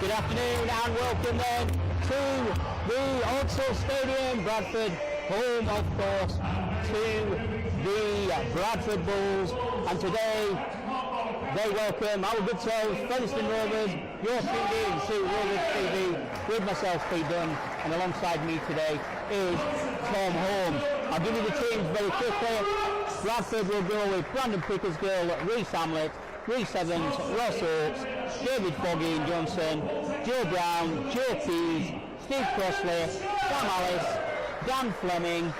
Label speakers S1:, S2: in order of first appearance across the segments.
S1: Good afternoon and welcome then to the Odsall Stadium, Bradford, home of course to the Bradford Bulls, and today they welcome our good selves, Featherstone Rovers. You're tuned in to Rovers TV with myself, Pete Dunn, and alongside me today is Tom Holmes. I'll give you the teams very quickly. Bradford will go with Brandon Pickersgill, Reece Hamlet, Reece Evans, Ross Oates, David Foggy Johnson, Joe Brown, Joe Keys, Steve Crossley, Sam Alice, Dan Fleming,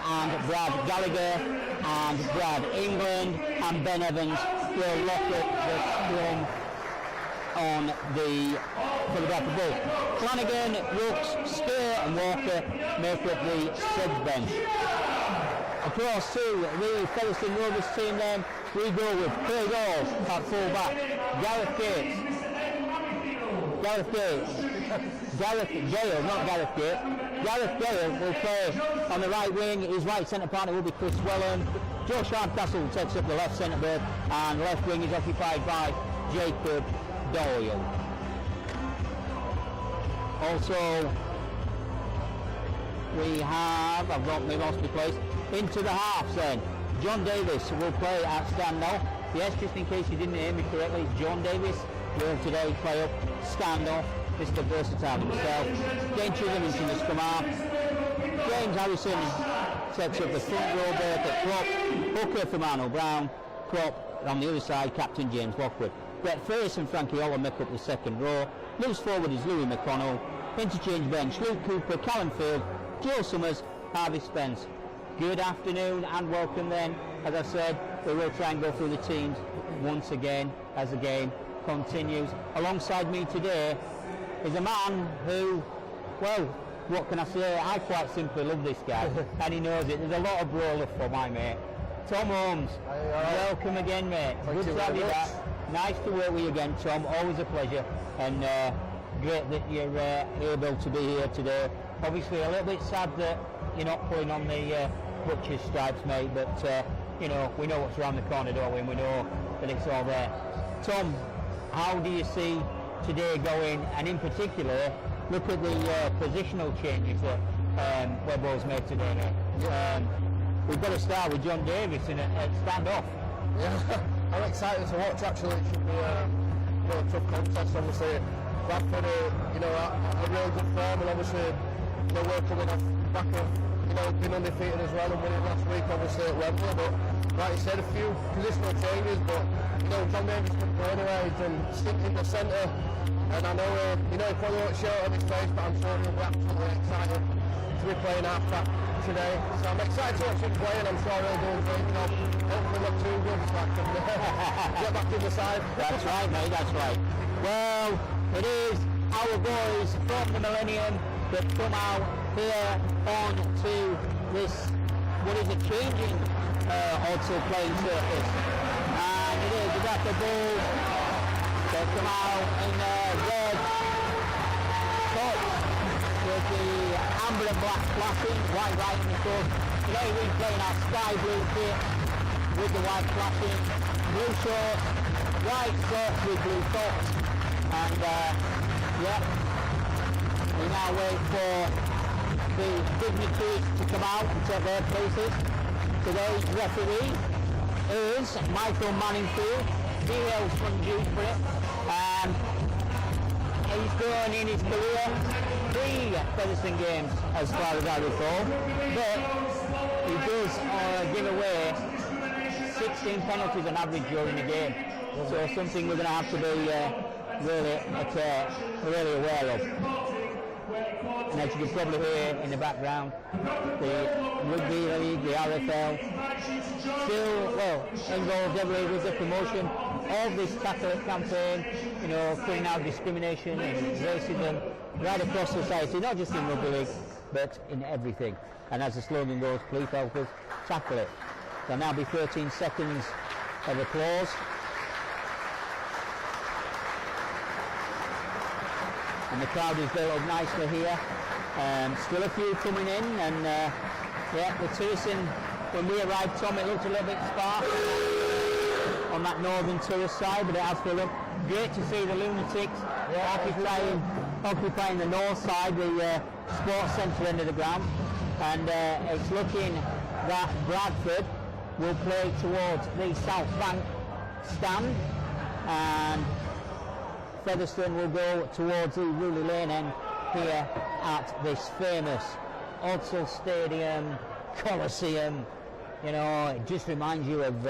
S1: and Brad Gallagher, and Brad England, and Ben Evans will lock up the scrum on for the Bradford Bulls. Flanagan, Rooks, Spear and Walker make up the subs bench. Across to the Featherstone Rovers team then, we go with Craig Hall at full back, Gareth Gale, not Gareth Gale. Gareth Gale will play on the right wing. His right centre partner will be Chris Wellen. Josh Hardcastle takes up the left centre berth, and left wing is occupied by Jacob Doyle. Also, we have, lost my place, into the halves then. John Davis will play at standoff. Yes, just in case you didn't hear me correctly, John Davis will today play up standoff. Mr. Versatile himself. Dane Chisholm into the scrum half. James Harrison sets up the front row berth at prop. Hooker from Arnold Brown. Prop on the other side, Captain James Lockwood. Brett Ferris and Frankie Oller make up the second row. Loose forward is Louis McConnell. Interchange bench, Luke Cooper, Callum Field, Joe Summers, Harvey Spence. Good afternoon and welcome then. As I said, we will try and go through the teams once again as the game continues. Alongside me today is a man who, well, what can I say? I quite simply love this guy, and he knows it. There's a lot of brawler for my mate. Tom Holmes, welcome again, mate. Good to have you back. Nice to work with you again, Tom. Always a pleasure, and great that you're able to be here today. Obviously, a little bit sad that you're not pulling on the butcher's stripes, mate, but you know, we know what's around the corner, don't we? And we know that it's all there. Tom, how do you see today going, and in particular look at the positional changes that Webbo's made today? We've got to start with John Davis in a standoff.
S2: Yeah, I'm excited to watch. Actually, it should be a tough contest. Obviously, Bradford are, a real good form, and obviously we're coming off back of being undefeated as well and winning last week, obviously at Wembley. But like you said, a few positional changes, but John Davis can play anyway. He's done stinks in the centre, and I know he probably won't show it on his face, but I'm sure he'll be absolutely excited to be playing half-back today. So I'm excited to watch him play, and I'm sure he'll do a great job. Hopefully not too good, so I can get back in the side.
S1: That's right, mate, that's right. Well, it is our boys from the Millennium that come out here on to this, what is a changing Odsall playing surface. And it is the Bradford Bulls that come out in red tops with the amber and black flashing, white writing of course. Today we're playing our sky blue kit with the white flashing, blue shorts, white socks with blue socks, and we now wait for the dignitaries to come out and take their places. Today's referee is Michael Manningfield. He hails from Dewsbury. He's grown in his career 3 Featherstone games as far as I recall, but he does give away 16 penalties on average during the game. So something we're going to have to be really aware of. And as you can probably hear in the background, the Rugby League, the RFL, still, involved heavily with the promotion of this tackle campaign, cutting out discrimination and racism right across society, not just in Rugby League, but in everything. And as the slogan goes, please help us tackle it. There'll now be 13 seconds of applause. And the crowd is built up nicely here. Still a few coming in, and the terracing, when we arrived, Tom, it looked a little bit sparse on that northern tourist side, but it has filled up. Great to see the Lunatics occupying the north side, the sports centre end of the ground, and it's looking that Bradford will play towards the south bank stand, and Featherstone will go towards the Ruley Lane end here at this famous Odsal Stadium Coliseum. You know, it just reminds you of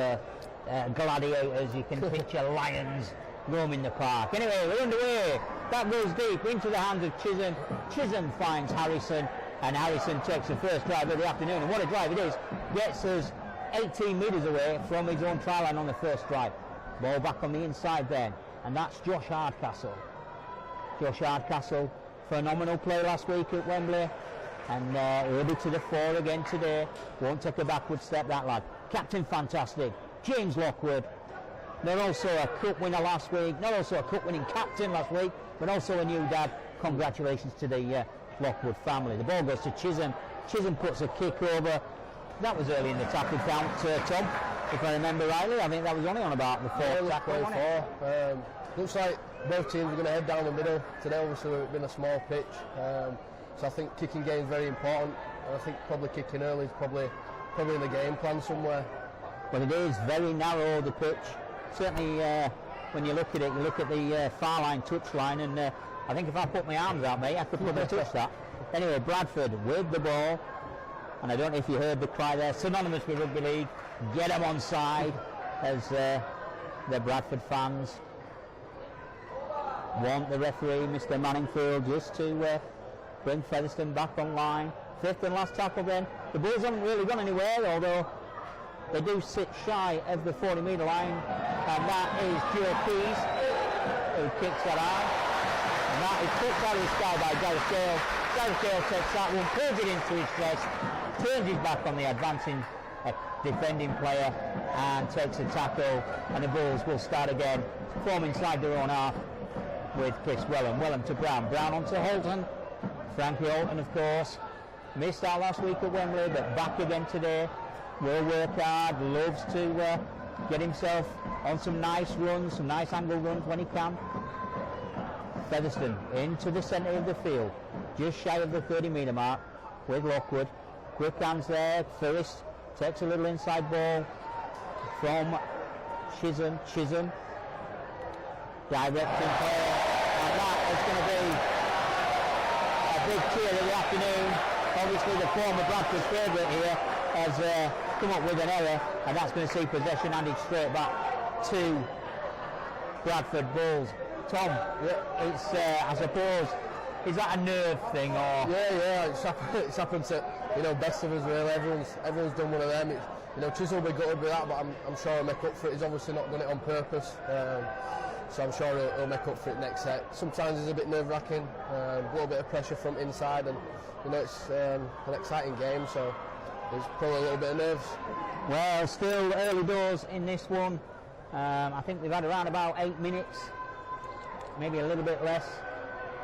S1: gladiators. You can picture lions roaming the park. Anyway, we're underway. That goes deep into the hands of Chisholm. Chisholm finds Harrison, and Harrison takes the first drive of the afternoon. And what a drive it is. Gets us 18 metres away from his own try line on the first drive. Ball back on the inside then. And that's Josh Hardcastle. Josh Hardcastle, phenomenal play last week at Wembley. And he'll be to the fore again today. Won't take a backward step, that lad. Captain fantastic. James Lockwood. Not also a cup winner last week. Not also a cup winning captain last week. But also a new dad. Congratulations to the Lockwood family. The ball goes to Chisholm. Chisholm puts a kick over. That was early in the tackle count, Tom. If I remember rightly, I think that was only on about the fourth tackle.
S2: Looks like both teams are going to head down the middle. Today obviously it's been a small pitch. So I think kicking game is very important. And I think probably kicking early is probably in the game plan somewhere.
S1: Well, it is very narrow, the pitch. Certainly when you look at it, you look at the far line touch line, and I think if I put my arms out, mate, I could probably touch that. Anyway, Bradford with the ball. And I don't know if you heard the cry there, synonymous with rugby league, get them on side, as the Bradford fans want the referee, Mr. Manningfield, just to bring Featherstone back online. Fifth and last tackle then. The Bulls haven't really gone anywhere, although they do sit shy of the 40-metre line, and that is Joe Pease, who kicks that out. And that is put out of the sky by Gareth Gale. Gareth Gale takes that one, pulls it into his chest, turns his back on the advancing defending player and takes a tackle, and the Bulls will start again, form inside their own half with Chris Wellham. Wellham to Brown, Brown on to Holton. Frankie Holton, of course, missed out last week at Wembley, but back again today. Will work hard, loves to get himself on some nice runs, some nice angle runs when he can. Featherstone into the centre of the field, just shy of the 30-metre mark with Lockwood. Quick hands there. First takes a little inside ball from Chisholm. Chisholm directing play, and that is going to be a big cheer of the afternoon. Obviously the former Bradford favourite here has come up with an error, and that's going to see possession handed straight back to Bradford Bulls. Tom, it's I suppose, is that a nerve thing or?
S2: Yeah, it's happened to best of us really. Everyone's done one of them. Chisholm will be gutted with that, but I'm sure he'll make up for it. He's obviously not done it on purpose, so I'm sure he'll make up for it next set. Sometimes it's a bit nerve-wracking, a little bit of pressure from inside, and it's an exciting game, so there's probably a little bit of nerves.
S1: Well, still early doors in this one. I think we've had around about 8 minutes, maybe a little bit less,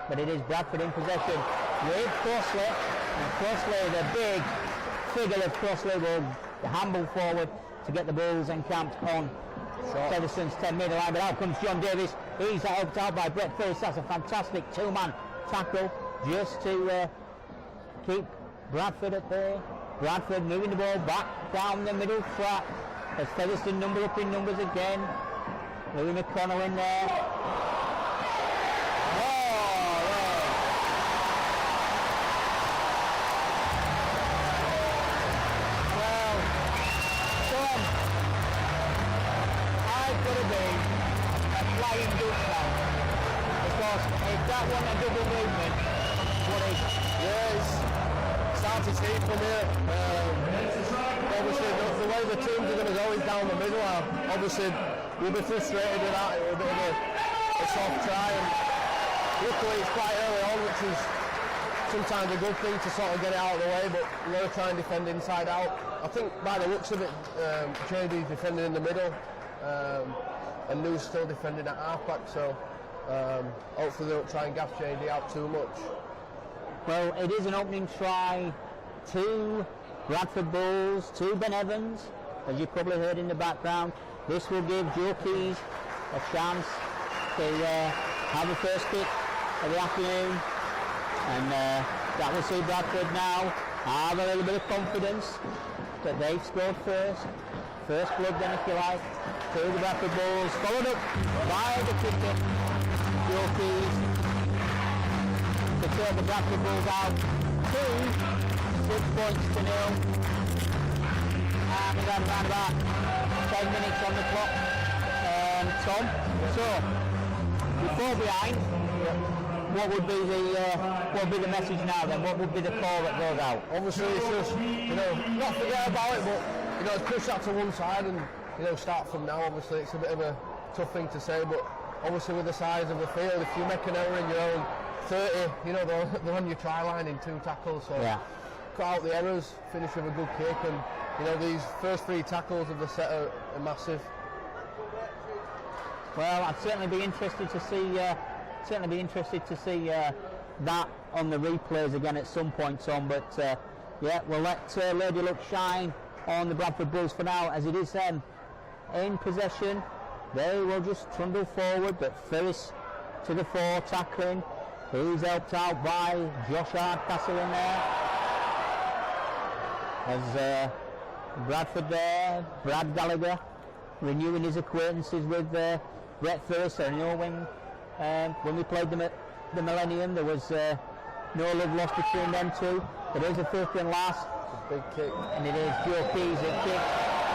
S1: but it is Bradford in possession with Crossley, and Crossley, the big figure of Crossley, will handle forward to get the Bulls encamped on Featherstone's 10-metre line, but out comes John Davis. He's helped out by Brett Phillips. That's a fantastic two-man tackle just to keep Bradford at bay. Bradford moving the ball back down the middle flat as Featherstone number up in numbers again. Louis McConnell in there. That one a double movement. What is it?
S2: Yeah, it's hard to see from here. Obviously, the way the teams are going to go is down the middle. Obviously, we'll be frustrated with that. It will be a soft try. And luckily, it's quite early on, which is sometimes a good thing to sort of get it out of the way. But we're going to try and defend inside out. I think by the looks of it, JD's defending in the middle, and New's still defending at halfback. So. Hopefully they don't try and gaff JD out too much.
S1: Well, it is an opening try to Bradford Bulls, to Ben Evans, as you probably heard in the background. This will give Joe Keys a chance to have the first kick of the afternoon, and that will see Bradford now have a little bit of confidence that they've scored first blood then, if you like, to the Bradford Bulls, followed up by the kicker, Joe Keys, to take the Bradford Bulls out to 6 points to 0, and we've had around about 10 minutes on the clock, Tom. So, before behind, what would be the message now then? What would be the call that goes out?
S2: Obviously it's just, not forget about it, but, push that to one side and, start from now. Obviously it's a bit of a tough thing to say, but obviously with the size of the field, if you make an error in your own 30, they're on your try line in 2 tackles, so cut out the errors, finish with a good kick, and, these first 3 tackles of the set are massive.
S1: Well, I'd certainly be interested to see that on the replays again at some point, Tom. But we'll let Lady Luck shine on the Bradford Bulls for now, as it is them in possession. They will just trundle forward, but Phyllis to the fore, tackling. He's helped out by Josh Hardcastle in there. As Bradford there, Brad Gallagher renewing his acquaintances with Brett Featherstone. When we played them at the Millennium, there was no love lost between them two. But there's a fifth and last.
S2: Big kick.
S1: And it is Joe Keys that kick.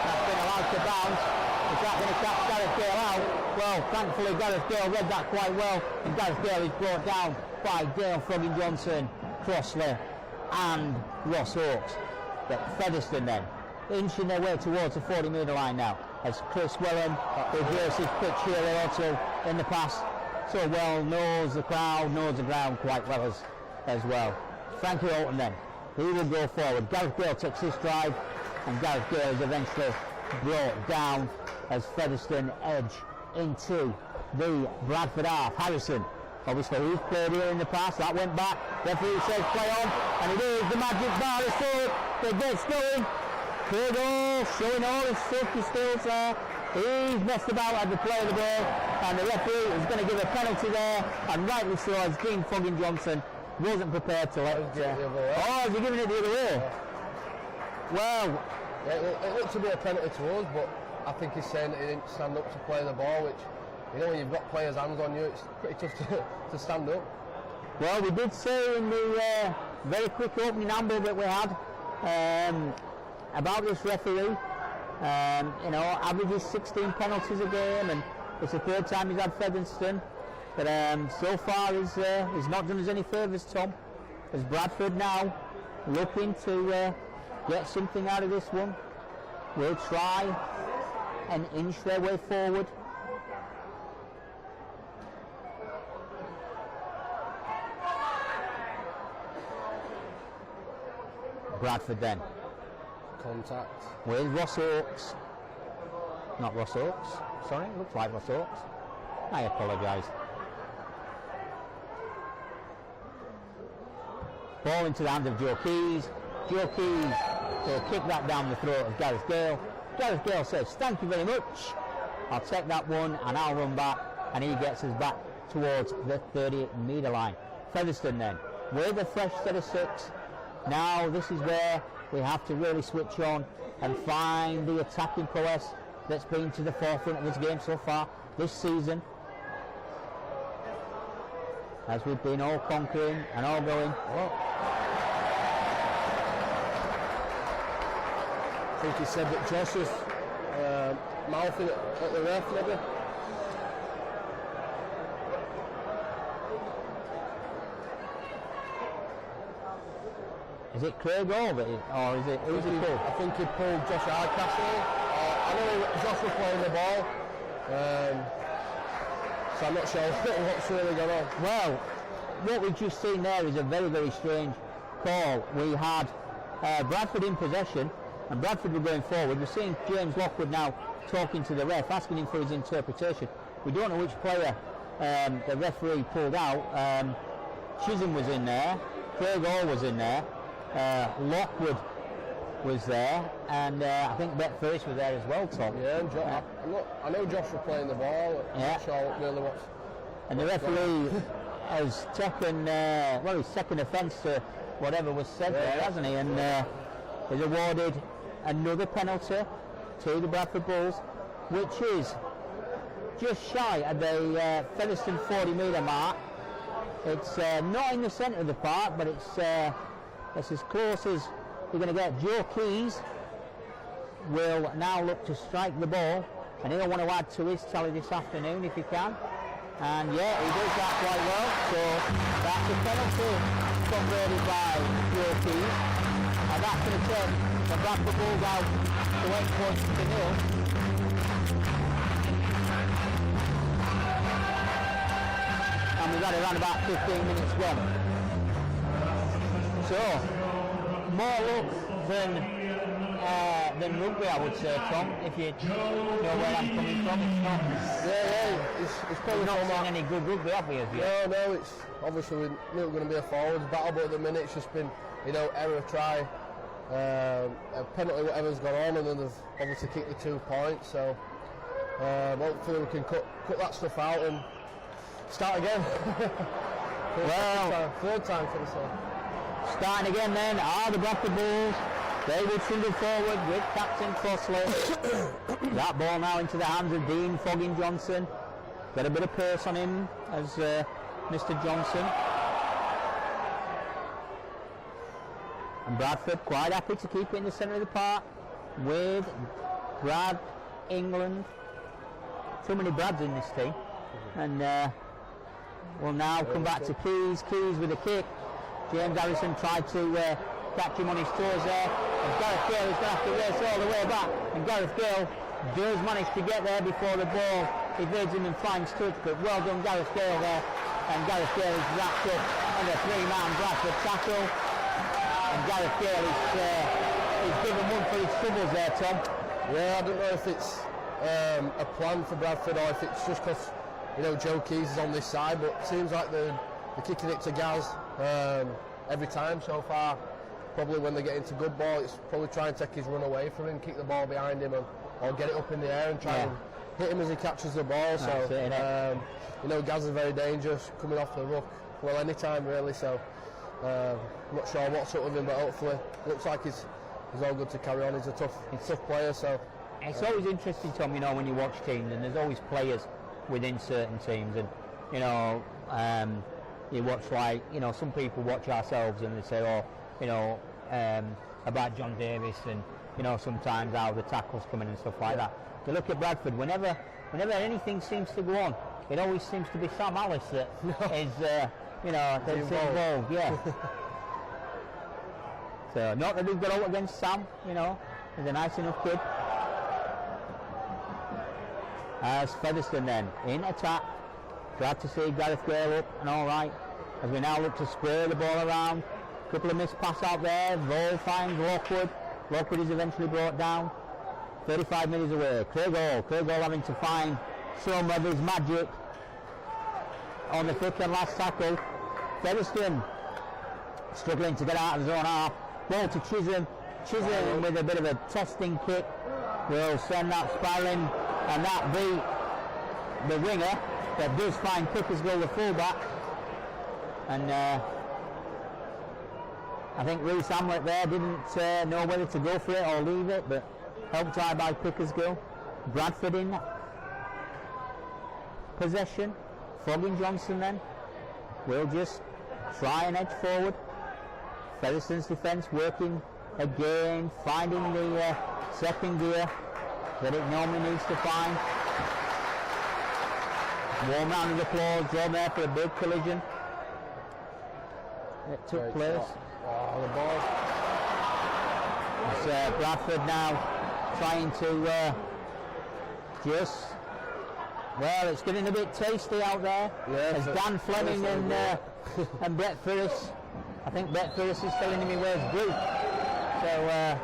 S1: That's been allowed to bounce. Is that going to catch Gareth Gale out? Well, thankfully Gareth Gale read that quite well. And Gareth Gale is brought down by Dale Froggin Johnson, Crossley and Ross Oakes. But Featherstone then, inching their way towards the 40-metre line now. As Chris Wellen, who graces his pitch here also in the past, so well knows the crowd, knows the ground quite well as well. Frankie Alton then, he will go forward. Gareth Gale takes his stride, and Gareth Gale is eventually brought down as Featherstone edge into the Bradford half. Harrison, obviously he's played here in the past, that went back. Referee says play on, and it is the magic bar is full. It gets going. Craig showing all his safety skills there. He's messed about at the play of the ball, and the referee is going to give a penalty there, and rightly so, as Dean Froggin Johnson wasn't prepared to let it. Oh, is he giving it the other way? Well,
S2: it looked to be a penalty to us, but I think he's saying that he didn't stand up to play the ball, which, when you've got players' hands on you, it's pretty tough to stand up.
S1: Well, we did say in the very quick opening amble that we had about this referee. Averages 16 penalties a game, and it's the 3rd time he's had Featherstone. But so far he's not done us any favours, Tom. As Bradford now looking to get something out of this one, will try and inch their way forward. Bradford then.
S2: Contact.
S1: With Ross Oakes. Not Ross Oakes. Sorry, looks like Ross Oakes. I apologise. Ball into the hands of Joe Keys. Joe Keys will kick that down the throat of Gareth Gale. Gareth Gale says, thank you very much. I'll take that one and I'll run back. And he gets us back towards the 30-metre line. Featherstone then, with a fresh set of 6. Now this is where we have to really switch on and find the attacking prowess that's been to the forefront of this game so far this season, as we've been all conquering and all going.
S2: I think he said that Josh was mouthing at the ref, maybe.
S1: Is it Craig Over, or is it, who's he pulled?
S2: I think he pulled Josh Hardcastle. I know Josh was playing the ball, so I'm not sure what's really going on.
S1: Well, what we've just seen there is a very, very strange call. We had Bradford in possession, and Bradford were going forward. We're seeing James Lockwood now talking to the ref, asking him for his interpretation. We don't know which player the referee pulled out. Chisholm was in there, Craig Hall was in there. Lockwood was there, and I think Betfred was there as well, Tom.
S2: Yeah, and I know Josh was playing the ball. I'm not sure really what's.
S1: And the referee has taken, his second offence to whatever was said there, hasn't he? And has awarded another penalty to the Bradford Bulls, which is just shy of the Featherstone 40-metre mark. It's not in the centre of the park, but it's as close as you're going to get. Joe Keys will now look to strike the ball, and he'll want to add to his tally this afternoon if he can. And yeah, he does that quite well. So that's a penalty converted by Joe Keys, and that's going to take the Bradford Bulls out to 8 points to 0. And we've had around about 15 minutes gone. So, more luck than rugby, I would say, Tom, if you know where I'm coming from. It's not,
S2: it's probably
S1: not seen any good rugby, have we, as yet?
S2: No, it's obviously we knew it was going to be a forwards battle, but at the minute it's just been, error try, a penalty, whatever's gone on, and then they've obviously kicked the 2 points, so hopefully we can cut that stuff out and start again. Third time for the same.
S1: Starting again then are the Bradford Bulls. They will single forward with Captain Crossley. That ball now into the hands of Dean Foggin Johnson. Got a bit of pace on him as Mr. Johnson. And Bradford quite happy to keep it in the centre of the park with Brad, England. Too many Brads in this team. And we'll now come back to Keys. Keys with a kick. James Harrison tried to catch him on his toes there. And Gareth Gale is going to have to race all the way back. And Gareth Gale does manage to get there before the ball evades him and finds touch. But well done, Gareth Gale there. And Gareth Gale is wrapped up under 3-man Bradford tackle. And Gareth Gale is given one for his troubles there, Tom.
S2: Yeah, I don't know if it's a plan for Bradford or if it's just because Joe Keys is on this side, but it seems like they're kicking it to Gaz every time so far. Probably when they get into good ball, it's probably try and take his run away from him, kick the ball behind him, or get it up in the air and try and hit him as he catches the ball. Gaz is very dangerous coming off the ruck. Well, any time really. So I'm not sure what's up with him, but hopefully looks like he's all good to carry on. He's a tough player. So
S1: it's always interesting, Tom. When you watch teams, and there's always players within certain teams, and you watch some people watch ourselves and they say, about John Davis and sometimes how the tackles come in and stuff like that. You look at Bradford, whenever anything seems to go on, it always seems to be Sam Alice that is that's involved. Yeah. So not that we've got out against Sam, he's a nice enough kid. As Featherstone then in attack. Glad to see Gareth Gale up and all right. As we now look to spray the ball around. Couple of missed pass out there. Vole finds Lockwood. Lockwood is eventually brought down. 35 metres away. Craig Hall having to find some of his magic on the thick and last tackle. Featherstone struggling to get out of his own half. Ball to Chisholm. Chisholm with a bit of a testing kick will send that spiralling, and that beat the winger that does find Pickersgill the fullback. And I think Reece Hamlet there didn't know whether to go for it or leave it, but helped out by Pickersgill. Bradford in possession. Foggin Johnson then will just try and edge forward. Featherstone's defence working again, finding the second gear that it normally needs to find. Warm round of applause drawn there for a big collision that took place.
S2: The ball.
S1: It's Bradford now trying to it's getting a bit tasty out there. As Dan Fleming and Brett Ferris. I think Brett Ferris is telling him he wears blue. So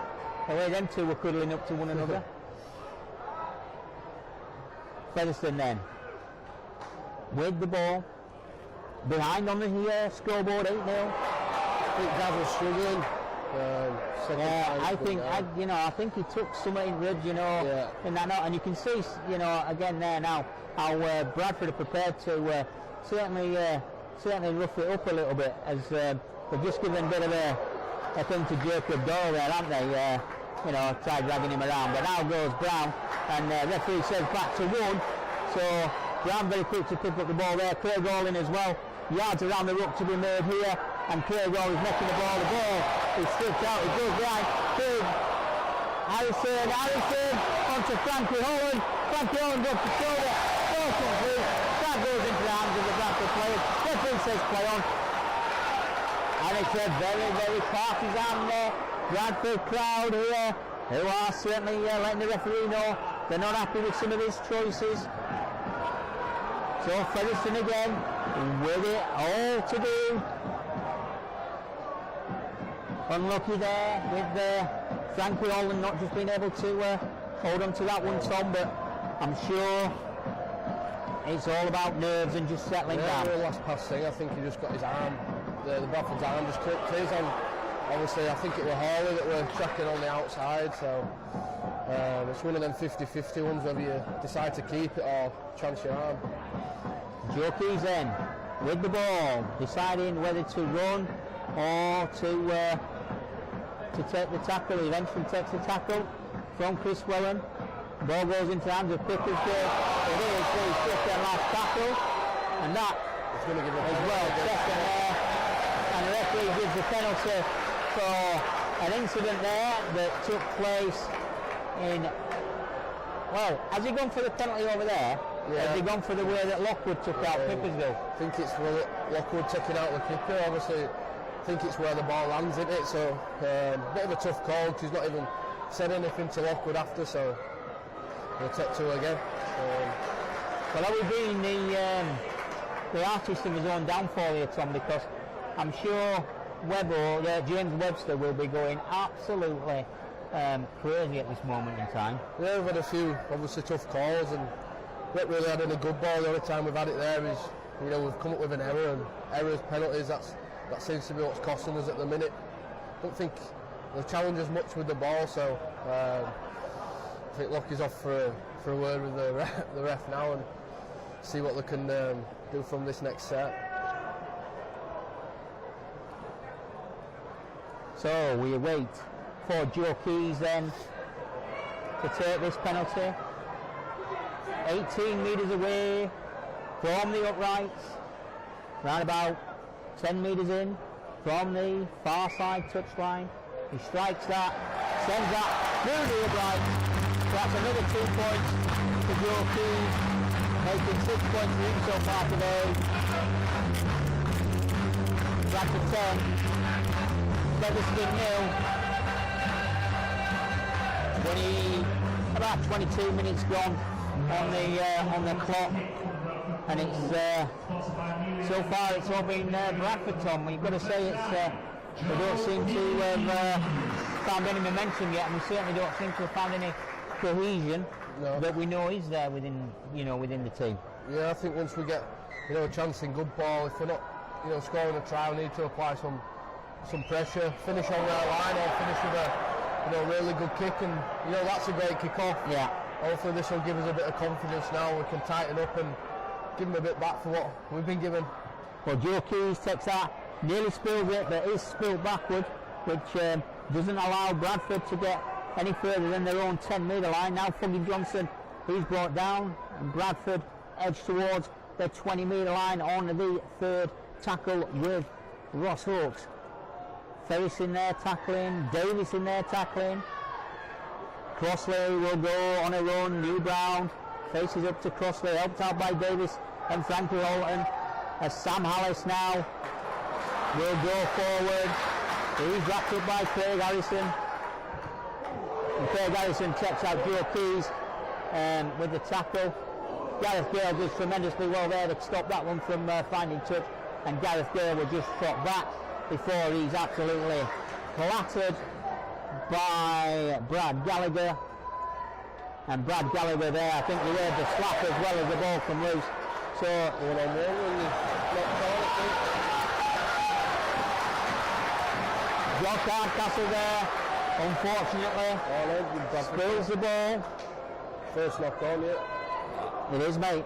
S1: the way them two were cuddling up to one another. Featherstone then with the ball behind on the scoreboard, 8-0.
S2: I think Gaz was struggling
S1: I think he took something in ribs, in that note, and you can see, again there now how Bradford are prepared to certainly rough it up a little bit, as they've just given a bit of a thing to Jacob Doyle there, haven't they? Try dragging him around, but now goes Brown, and referee says back to 1. So Brown very quick to pick up the ball there. Craig Alling as well. Yards around the ruck to be made here, and Craig Alling is making the ball. The ball is stripped out. It goes right. Big Harrison onto Frankie Holland. Frankie Holland goes to shoulder. Ball comes through. That goes into the hands of the Bradford players. Referee says play on. And it's a very, very partisan Bradford crowd here, who are certainly letting the referee know they're not happy with some of his choices. So Featherstone again, with it all to do. Unlucky there with Frankie Holland not just being able to hold on to that one, Tom, but I'm sure it's all about nerves and just settling down.
S2: The last pass thing, I think he just got his arm, the Bradford's arm just clipped his on. Obviously, I think it was Hawley that were tracking on the outside, so it's one of them 50-50 ones, whether you decide to keep it or chance your arm.
S1: Joe Keys then with the ball, deciding whether to run or to take the tackle. He eventually takes the tackle from Chris Wellen. The ball goes into the hands of Pickersgill. It is the second last tackle, and that is going to give it as well. Second there, and the referee gives the penalty for an incident there that took place in. Well, has he gone for the penalty over there? Yeah. Has he gone for the way that Lockwood took out Pickersgill?
S2: I think it's for Lockwood taking out the kicker. Obviously, I think it's where the ball lands in it. So, bit of a tough call because he's not even said anything to Lockwood after. So, we'll take 2 again.
S1: Well, that would be the artist of his own downfall here, Tom, because I'm sure James Webster will be going absolutely crazy at this moment in time.
S2: Yeah, we've had a few obviously tough calls and we haven't really had any good ball. The only time we've had it there is, we've come up with an error, and errors, penalties, that seems to be what's costing us at the minute. I don't think the challenge is much with the ball, so I think Lockie's off for a word with the ref now and see what they can do from this next set.
S1: So we wait for Joe Keys then to take this penalty. 18 metres away from the uprights, round about 10 metres in from the far side touchline. He strikes that, sends that through the uprights. So that's another 2 points for Joe Keys, making 6 points for him so far today. Bradford 10, Featherstone 0. About 22 minutes gone on the clock, and it's so far it's all been Bradford, Tom. You've got to say they don't seem to have found any momentum yet, and we certainly don't seem to have found any cohesion that we know is there within the team.
S2: Yeah, I think once we get a chance in good ball, if we're not scoring a try, we need to apply some pressure, finish on their line, or finish with a really good kick, and that's a great kick off.
S1: Yeah.
S2: Hopefully this will give us a bit of confidence now. We can tighten up and give them a bit back for what we've been given.
S1: Well, Joe Keys takes that, nearly spills it, but is spilled backward, which doesn't allow Bradford to get any further than their own 10-metre line. Now Foggy Johnson, he's brought down, and Bradford edge towards their 20-metre line on the third tackle with Ross Hawkes. Ferris in there tackling, Davis in there tackling. Crossley will go on a run, New Brown faces up to Crossley, helped out by Davis and Frankie Holton, as Sam Hallis now will go forward. He's wrapped up by Craig Harrison, and Craig Harrison checks out Joe Keys with the tackle. Gareth Gale does tremendously well there to stop that one from finding touch, and Gareth Gale will just drop back before he's absolutely clattered by Brad Gallagher. And Brad Gallagher there, I think he heard the slap as well as the ball come loose. So got Hardcastle there, unfortunately. Spills the ball.
S2: First knock on, yeah.
S1: It is, mate.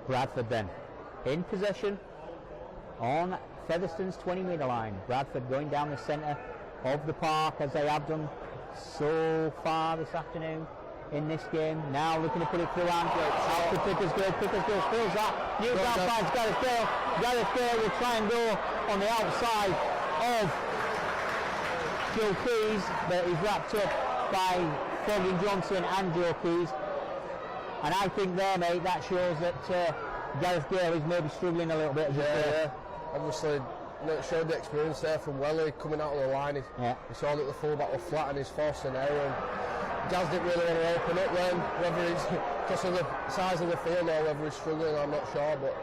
S1: Bradford then in possession on Featherstone's 20-metre line. Bradford going down the centre of the park as they have done so far this afternoon in this game. Now looking to put it through hand. Out to Pickersgill fills that. Newtown finds Gareth Gale. Gareth Gale will try and go on the outside of Joe Keys, but he's wrapped up by Foggy Johnson and Joe Keys. And I think there, mate, that shows that Gareth Gale is maybe struggling a little bit.
S2: Yeah. Obviously, it showed the experience there from Welly coming out of the line. He saw that the fullback was flat and he's forced an error. Gaz didn't really want to open it then, whether he's because of the size of the field or whether he's struggling, I'm not sure, but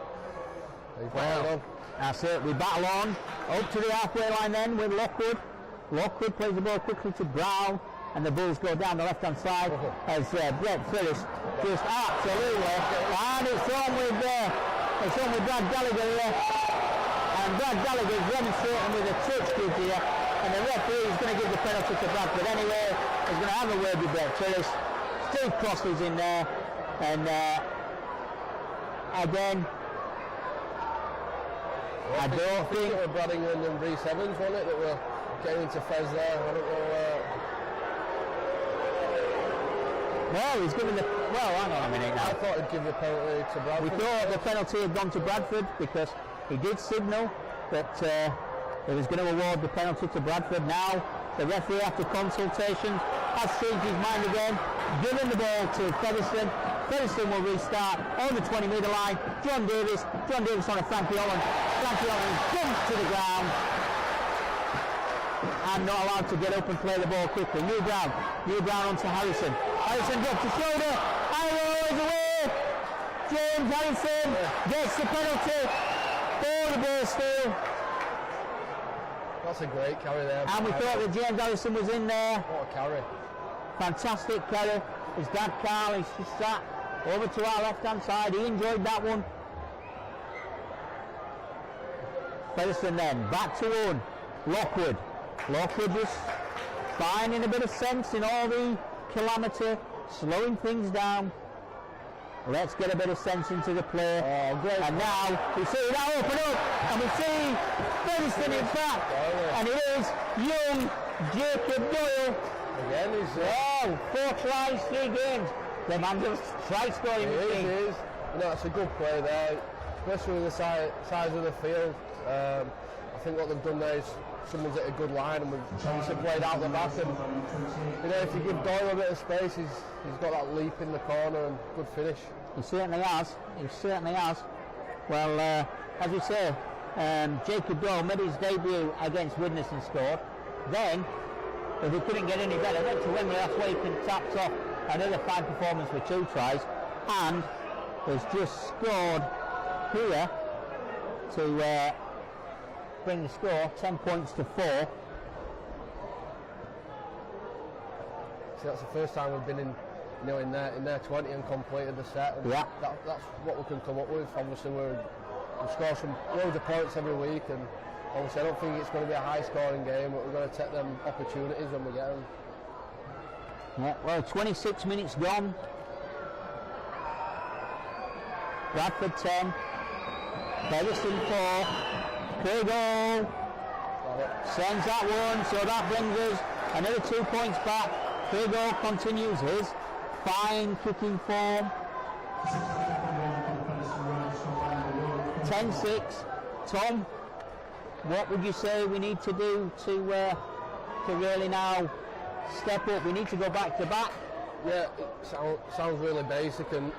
S2: he's battled on.
S1: That's it, we battle on, up to the halfway line then with Lockwood. Lockwood plays the ball quickly to Brown, and the Bulls go down the left-hand side as Brett Phillips just absolutely, and it's on with Brad Gallagher here, and Brad Gallagher is demonstrating with a touch good here, and the referee is going to give the penalty to Bradford anyway. He's going to have a word with Brett Phillips. Steve Crossley's in there, and again, I don't think
S2: it was Brad England and Reece Evans, wasn't it, that were getting into Fez there. I don't know.
S1: Well, he's given the... Well, hang on a minute now.
S2: I thought he'd give the penalty to Bradford.
S1: We thought the penalty had gone to Bradford because he did signal that he was going to award the penalty to Bradford. Now, the referee, after consultation, has changed his mind again, given the ball to Featherstone. Featherstone will restart on the 20-metre line. John Davis on a Frankie Holland. Frankie Holland jumps to the ground and not allowed to get up and play the ball quickly. New Brown onto Harrison. Harrison drops the shoulder. Arrow is away. James Harrison gets the penalty for the ball steal.
S2: That's a great carry there.
S1: And we thought that James Harrison was in there.
S2: What a carry.
S1: Fantastic carry. His dad Carl, he's just sat over to our left-hand side. He enjoyed that one. Featherstone then, back to Owen. Lockwood just finding a bit of sense in all the calamity, slowing things down. Let's get a bit of sense into the play. Oh, great. And now we see that open up, and we see Featherstone in fact, and it is young Jacob Doyle.
S2: Again, he's
S1: 4 tries, 3 games. The man just try scoring.
S2: It is. You know, it's a good play there, especially with the size of the field. I think what they've done there is someone's at a good line, and we've obviously played out the back. And you know, if you give Doyle a bit of space, he's got that leap in the corner and good finish.
S1: He certainly has. Well, as we say, Jacob Doyle made his debut against Widnes and scored. Then, if he couldn't get any better, went to Wembley last week and tapped off another fine performance with 2 tries, and has just scored here to bring the score 10 points to 4.
S2: So that's the first time we've been in their 20 and completed the set. And
S1: yeah.
S2: That's what we can come up with. Obviously, we score some loads of points every week, and obviously I don't think it's going to be a high-scoring game, but we're going to take them opportunities when we get them.
S1: Yeah, well, 26 minutes gone. Bradford 10, Featherstone 4. Craig sends that one, so that brings us another 2 points back. Craig continues his fine kicking form. 10-6. Tom, what would you say we need to do to really now step up? We need to go back to back.
S2: Yeah, it sounds really basic, and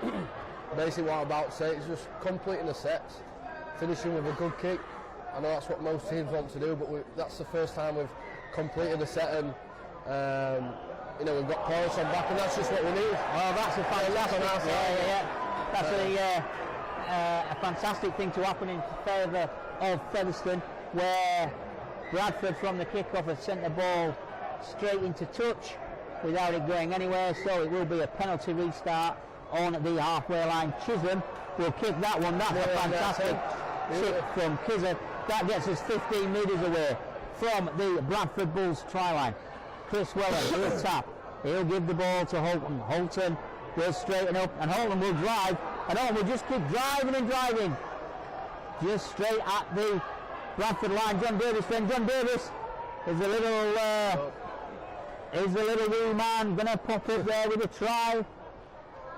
S2: basically what I'm about to say is just completing the sets, finishing with a good kick. I know that's what most teams want to do, but that's the first time we've completed the set, and you know, we've got points on back, and that's just what we need.
S1: Oh, that's a fantastic, that's a fantastic thing to happen in favour of Featherstone, where Bradford from the kick-off have sent the ball straight into touch without it going anywhere, so it will be a penalty restart on the halfway line. Chisholm will kick that one. That's a fantastic kick from Chisholm. That gets us 15 metres away from the Bradford Bulls try line. Chris Weller will tap. He'll give the ball to Holton. Holton will straighten up, and Holton will drive, and Holton will just keep driving and driving. Just straight at the Bradford line. John Davis then. John Davis is a little wee man going to pop up there with a try.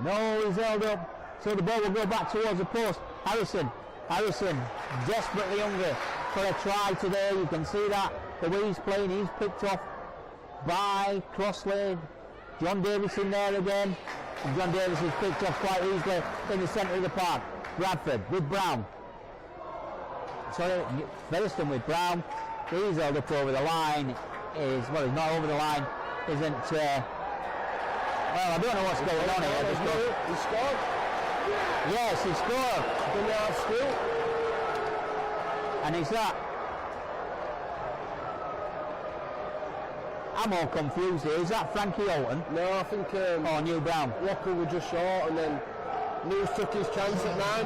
S1: No, he's held up. So the ball will go back towards the post. Harrison desperately hungry for a try today. You can see that the way he's playing. He's picked off by Crossley. John Davis in there again. And John Davis is picked off quite easily in the centre of the park. Bradford with Brown. Sorry, Featherstone with Brown. He's held up over the line. He's not over the line. Isn't well, I don't know what's going on here.
S2: He scored.
S1: Yes, he scored.
S2: Didn't have skill.
S1: And is that? I'm all confused here. Is that Frankie Holton?
S2: No, I think.
S1: New Brown.
S2: Walker was just short, and then News took his chance at 9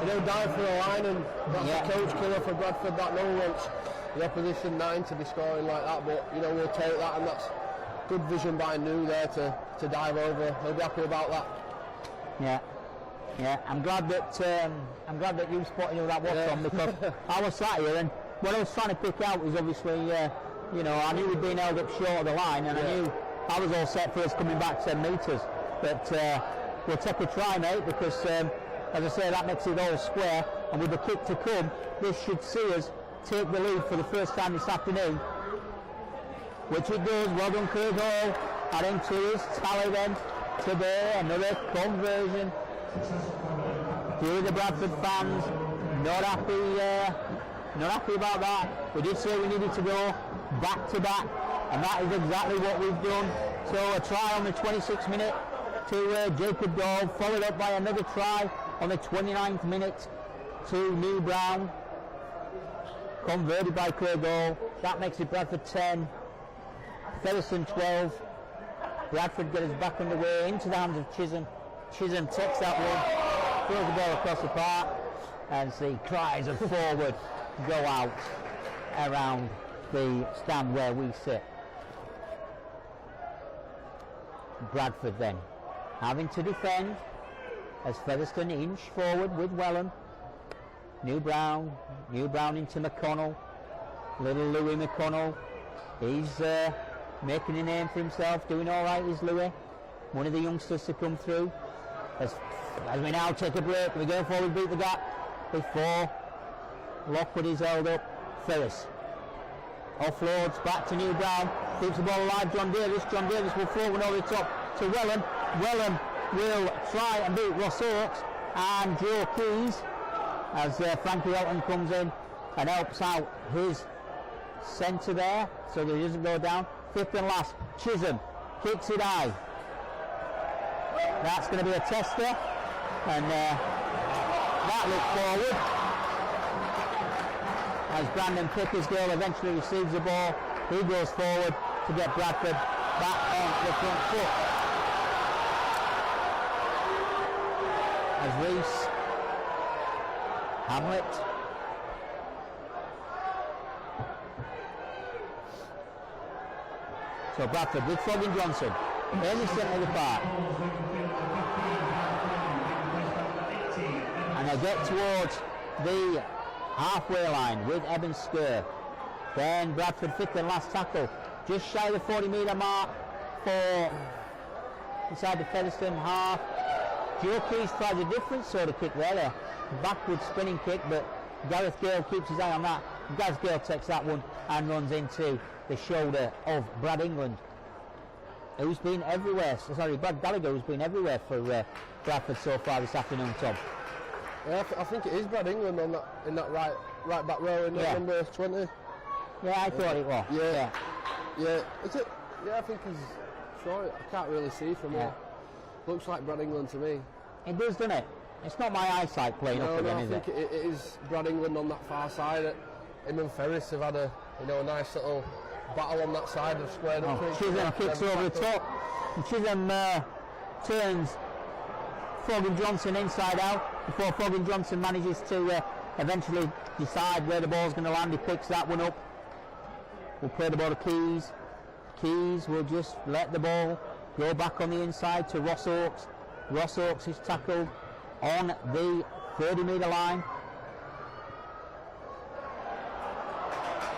S2: and dived for a line, and that's the coach killer for Bradford. That no one wants the opposition 9 to be scoring like that, but we'll take that, and that's good vision by New there to dive over. He'll be happy about that.
S1: Yeah. I'm glad that you spotted that was on, because I was sat here and what I was trying to pick out was obviously I knew we'd been held up short of the line, and I knew I was all set for us coming back 10 metres, but we'll take a try, mate, because as I say, that makes it all square, and with the kick to come, this should see us take the lead for the first time this afternoon, which it does. Well done, Craig Hall, adding to his tally then today. Another conversion. Do the Bradford fans not happy about that? We did say we needed to go back to back, and that is exactly what we've done. So a try on the 26th minute to Jacob Dole, followed up by another try on the 29th minute to New Brown, converted by Craig Hall. That makes it Bradford 10, Featherstone 12. Bradford get us back underway into the hands of Chisholm. Chisholm takes that one, throws the ball across the park, and the cries of forward go out around the stand where we sit. Bradford then having to defend as Featherstone inch forward with Welland. New Brown into McConnell. Little Louis McConnell. He's making a name for himself, doing all right, is Louis. One of the youngsters to come through. As we now take a break, we go forward, beat the gap before Lockwood is held up. Ferris offloads back to New Brown, keeps the ball alive. John Davis will throw one over the top to Welland. Welland will try and beat Ross Oakes and Joe Keys as Frankie Elton comes in and helps out his centre there so that he doesn't go down. Fifth and last, Chisholm kicks it high. That's going to be a tester, and that looks forward as Brandon Pickersgill eventually receives the ball. He goes forward to get Bradford back on the front foot as Reese Hamlet so Bradford with Foggy Johnson in the centre of the park, and they get towards the halfway line with Eben Skur. Then Bradford fifth and last tackle, just shy of the 40-metre mark for inside the Featherstone half. Joe Keys tries a different sort of kick there, a backward spinning kick, but Gareth Gale keeps his eye on that. Gareth Gale takes that one and runs into the shoulder of Brad England, who's been everywhere. Brad Gallagher, who's been everywhere for Bradford so far this afternoon, Tom.
S2: Yeah, I think it is Brad England on that, in that right back row in number 20.
S1: Yeah, I thought it was.
S2: Yeah. Is it? Yeah, I think he's short. I can't really see from here. Looks like Brad England to me.
S1: It does, doesn't it? It's not my eyesight playing up again, is it?
S2: I think it is Brad England on that far side. Him and Ferris have had a you know, a nice little battle on that side of square.
S1: Chisholm kicks over the top, and Chisholm turns Fogan Johnson inside out before Fogan Johnson manages to eventually decide where the ball's going to land. He picks that one up. We'll play the ball to Keys. Keys will just let the ball go back on the inside to Ross Oakes. Ross Oakes is tackled on the 30-metre line.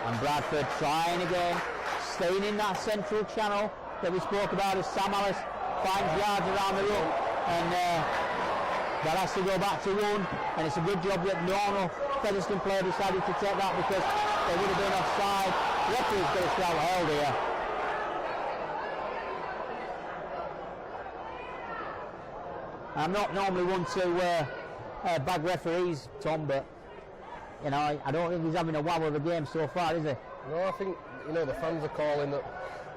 S1: And Bradford trying again, staying in that central channel that we spoke about as Sam Ellis finds yards around the room, and that has to go back to one, and it's a good job that no Featherstone player decided to take that because they would have been offside. The referee's got to shout held here. I'm not normally one to bag referees, Tom, but you know, I don't think he's having a wow of a game so far, is he?
S2: No, I think, you know, the fans are calling that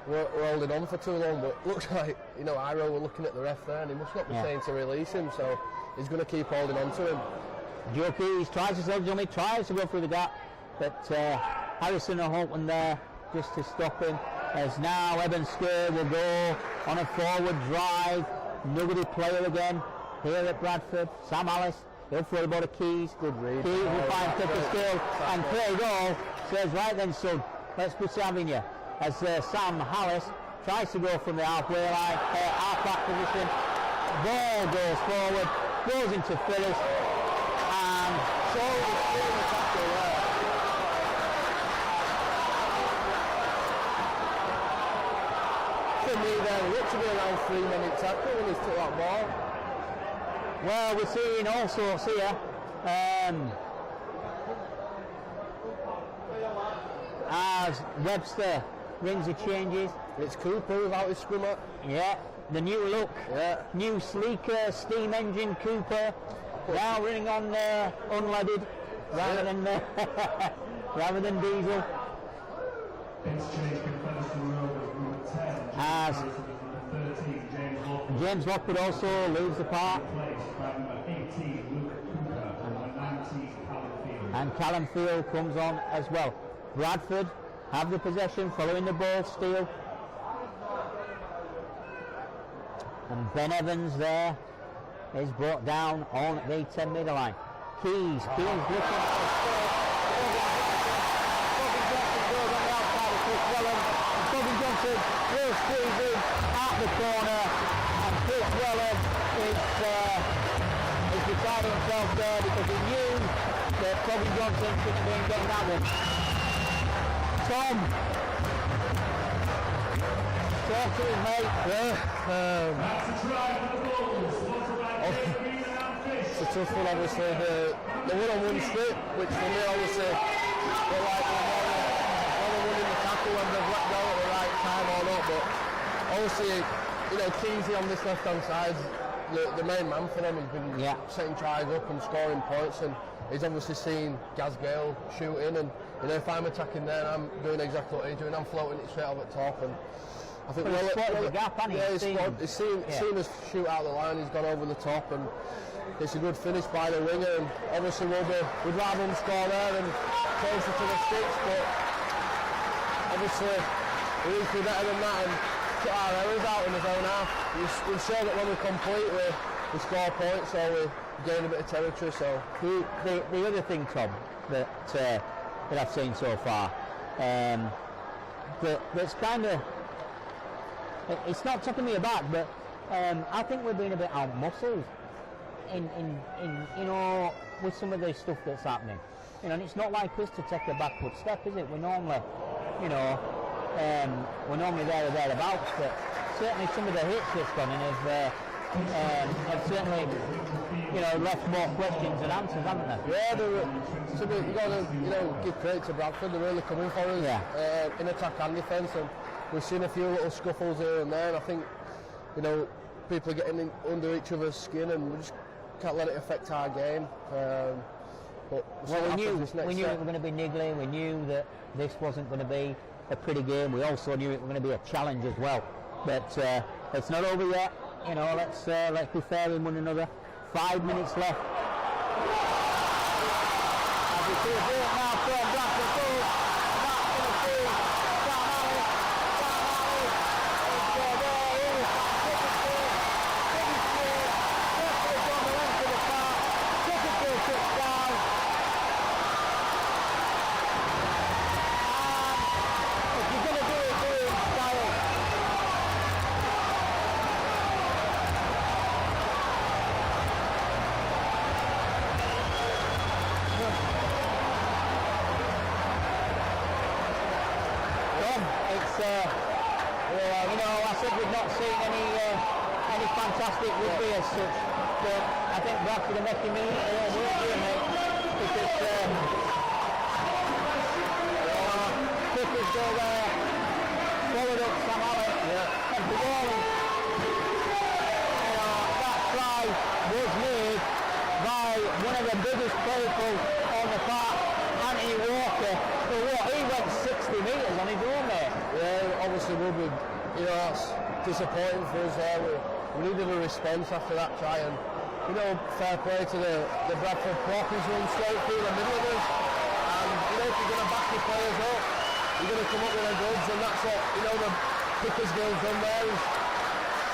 S2: we're holding on for too long, but it looks like, you know, Iro were looking at the ref there and he must not be saying to release him, so he's going to keep holding on to him.
S1: Joe Keys tries to sell dummy, tries to go through the gap, but Harrison and Holton there just to stop him. As now Eben Skir will go on a forward drive. Nobody player again here at Bradford. Sam Ellis, he'll throw the ball to Keys.
S2: Good read.
S1: Keys will find Pepper Skill and play goal. Says, right then son, let's put Sam in you. As Sam Hallis tries to go from the halfway line, half-back position. Ball goes forward, goes into Phyllis, and so is still the tackle there. For me there, it looked to be around 3-minute tackle when he took that ball. Well, we're seeing all sorts here. As Webster rings the changes.
S2: It's Cooper without his scrummer.
S1: Yeah, the new look. Yeah. New sleeker steam engine Cooper. Now running on unleaded rather than rather than diesel. As James Lockwood also leaves the park. And Callum Field comes on as well. Bradford have the possession following the ball steal. And Ben Evans there is brought down on the 10-metre line. Keys looking at the score. Fogan Johnson goes on the outside of Chris Wellen. And Fogan Johnson will squeeze in at the corner. And Chris Wellen is deciding himself there because he knew that Fogan Johnson shouldn't have been getting that one. Tom, talk to his mate.
S2: It's a tough one, obviously. The one-on-one strip, which for me, obviously, they're like whether winning the tackle when they've let go at the right time or not. But obviously, you know, Keezy on this left-hand side, the main man for them, has been setting tries up and scoring points, and he's obviously seen Gaz Gale shooting, and you know, if I'm attacking there, I'm doing exactly what he's doing. I'm floating it straight over the top, and I think
S1: he's spotted the gap, hasn't he?
S2: He's seen us shoot out the line. He's gone over the top, and it's a good finish by the winger. And obviously, we'd rather him score there and closer to the sticks, but obviously, we need to be better than that and put our errors out in his own half. We've shown that when we complete, we score points, or we gain a bit of territory. So
S1: the other thing, Tom, that I've seen so far, that's kind of, it's not taking me aback, but I think we're being a bit out-muscled in you know, with some of the stuff that's happening. You know, and it's not like us to take a backward step, is it? We're normally, you know, we're normally there or thereabouts, but certainly some of the hits that's gone in have certainly, you know, left more questions than answers, haven't they?
S2: Yeah, you got to, you know, give credit to Bradford. They're really coming for us in attack and defence, and we've seen a few little scuffles here and there. And I think, you know, people are getting under each other's skin, and we just can't let it affect our game. But
S1: we knew it was going to be niggly. We knew that this wasn't going to be a pretty game. We also knew it was going to be a challenge as well. But it's not over yet. You know, let's be fair with one another. 5 minutes left. As we see a ball now from Bradford. That's going to You know, I said we've not seen any fantastic rugby as such, but I think Bradford are making me work doing it because kickers go there, followed up Sam Allen, and the ball, that try was made by one of the biggest people on the park, Anthony Walker. For what? He went 60 metres on his own there.
S2: Yeah, obviously we'll be, that's disappointing for us there. We needed a response after that try, and fair play to the Bradford blockers running straight through the middle of us. And if you're going to back your players up, you're going to come up with the goods, and that's what the Pickers girls done there. Is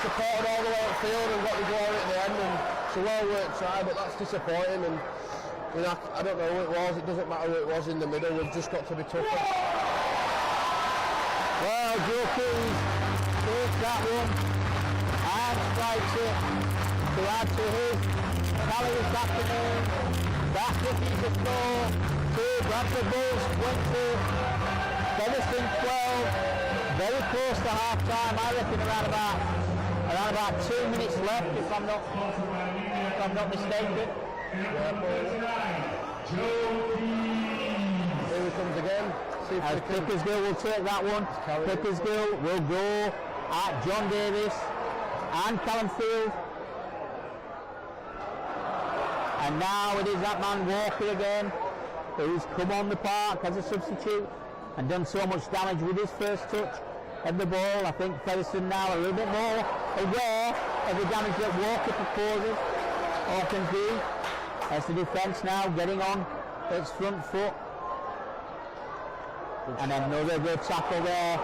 S2: supported all the way up the field and got the glory at the end, and it's a well worked try, but that's disappointing. And I don't know who it was. It doesn't matter who it was in the middle. We've just got to be tougher.
S1: Well, Joe Keys takes that one and strikes it to add to his tally this afternoon. That's looking to score to Bradford Bulls 20, Featherstone 12. Very close to half time. I reckon around about 2 minutes left, if I'm not mistaken.
S2: Here he comes again.
S1: As Pickersgill will take that one. Pickersgill will go at John Davis and Callum Field. And now it is that man Walker again, who's come on the park as a substitute and done so much damage with his first touch of the ball. I think Featherstone now a little bit more aware of the damage that Walker proposes or can do. As the defence now getting on its front foot. And another good tackle there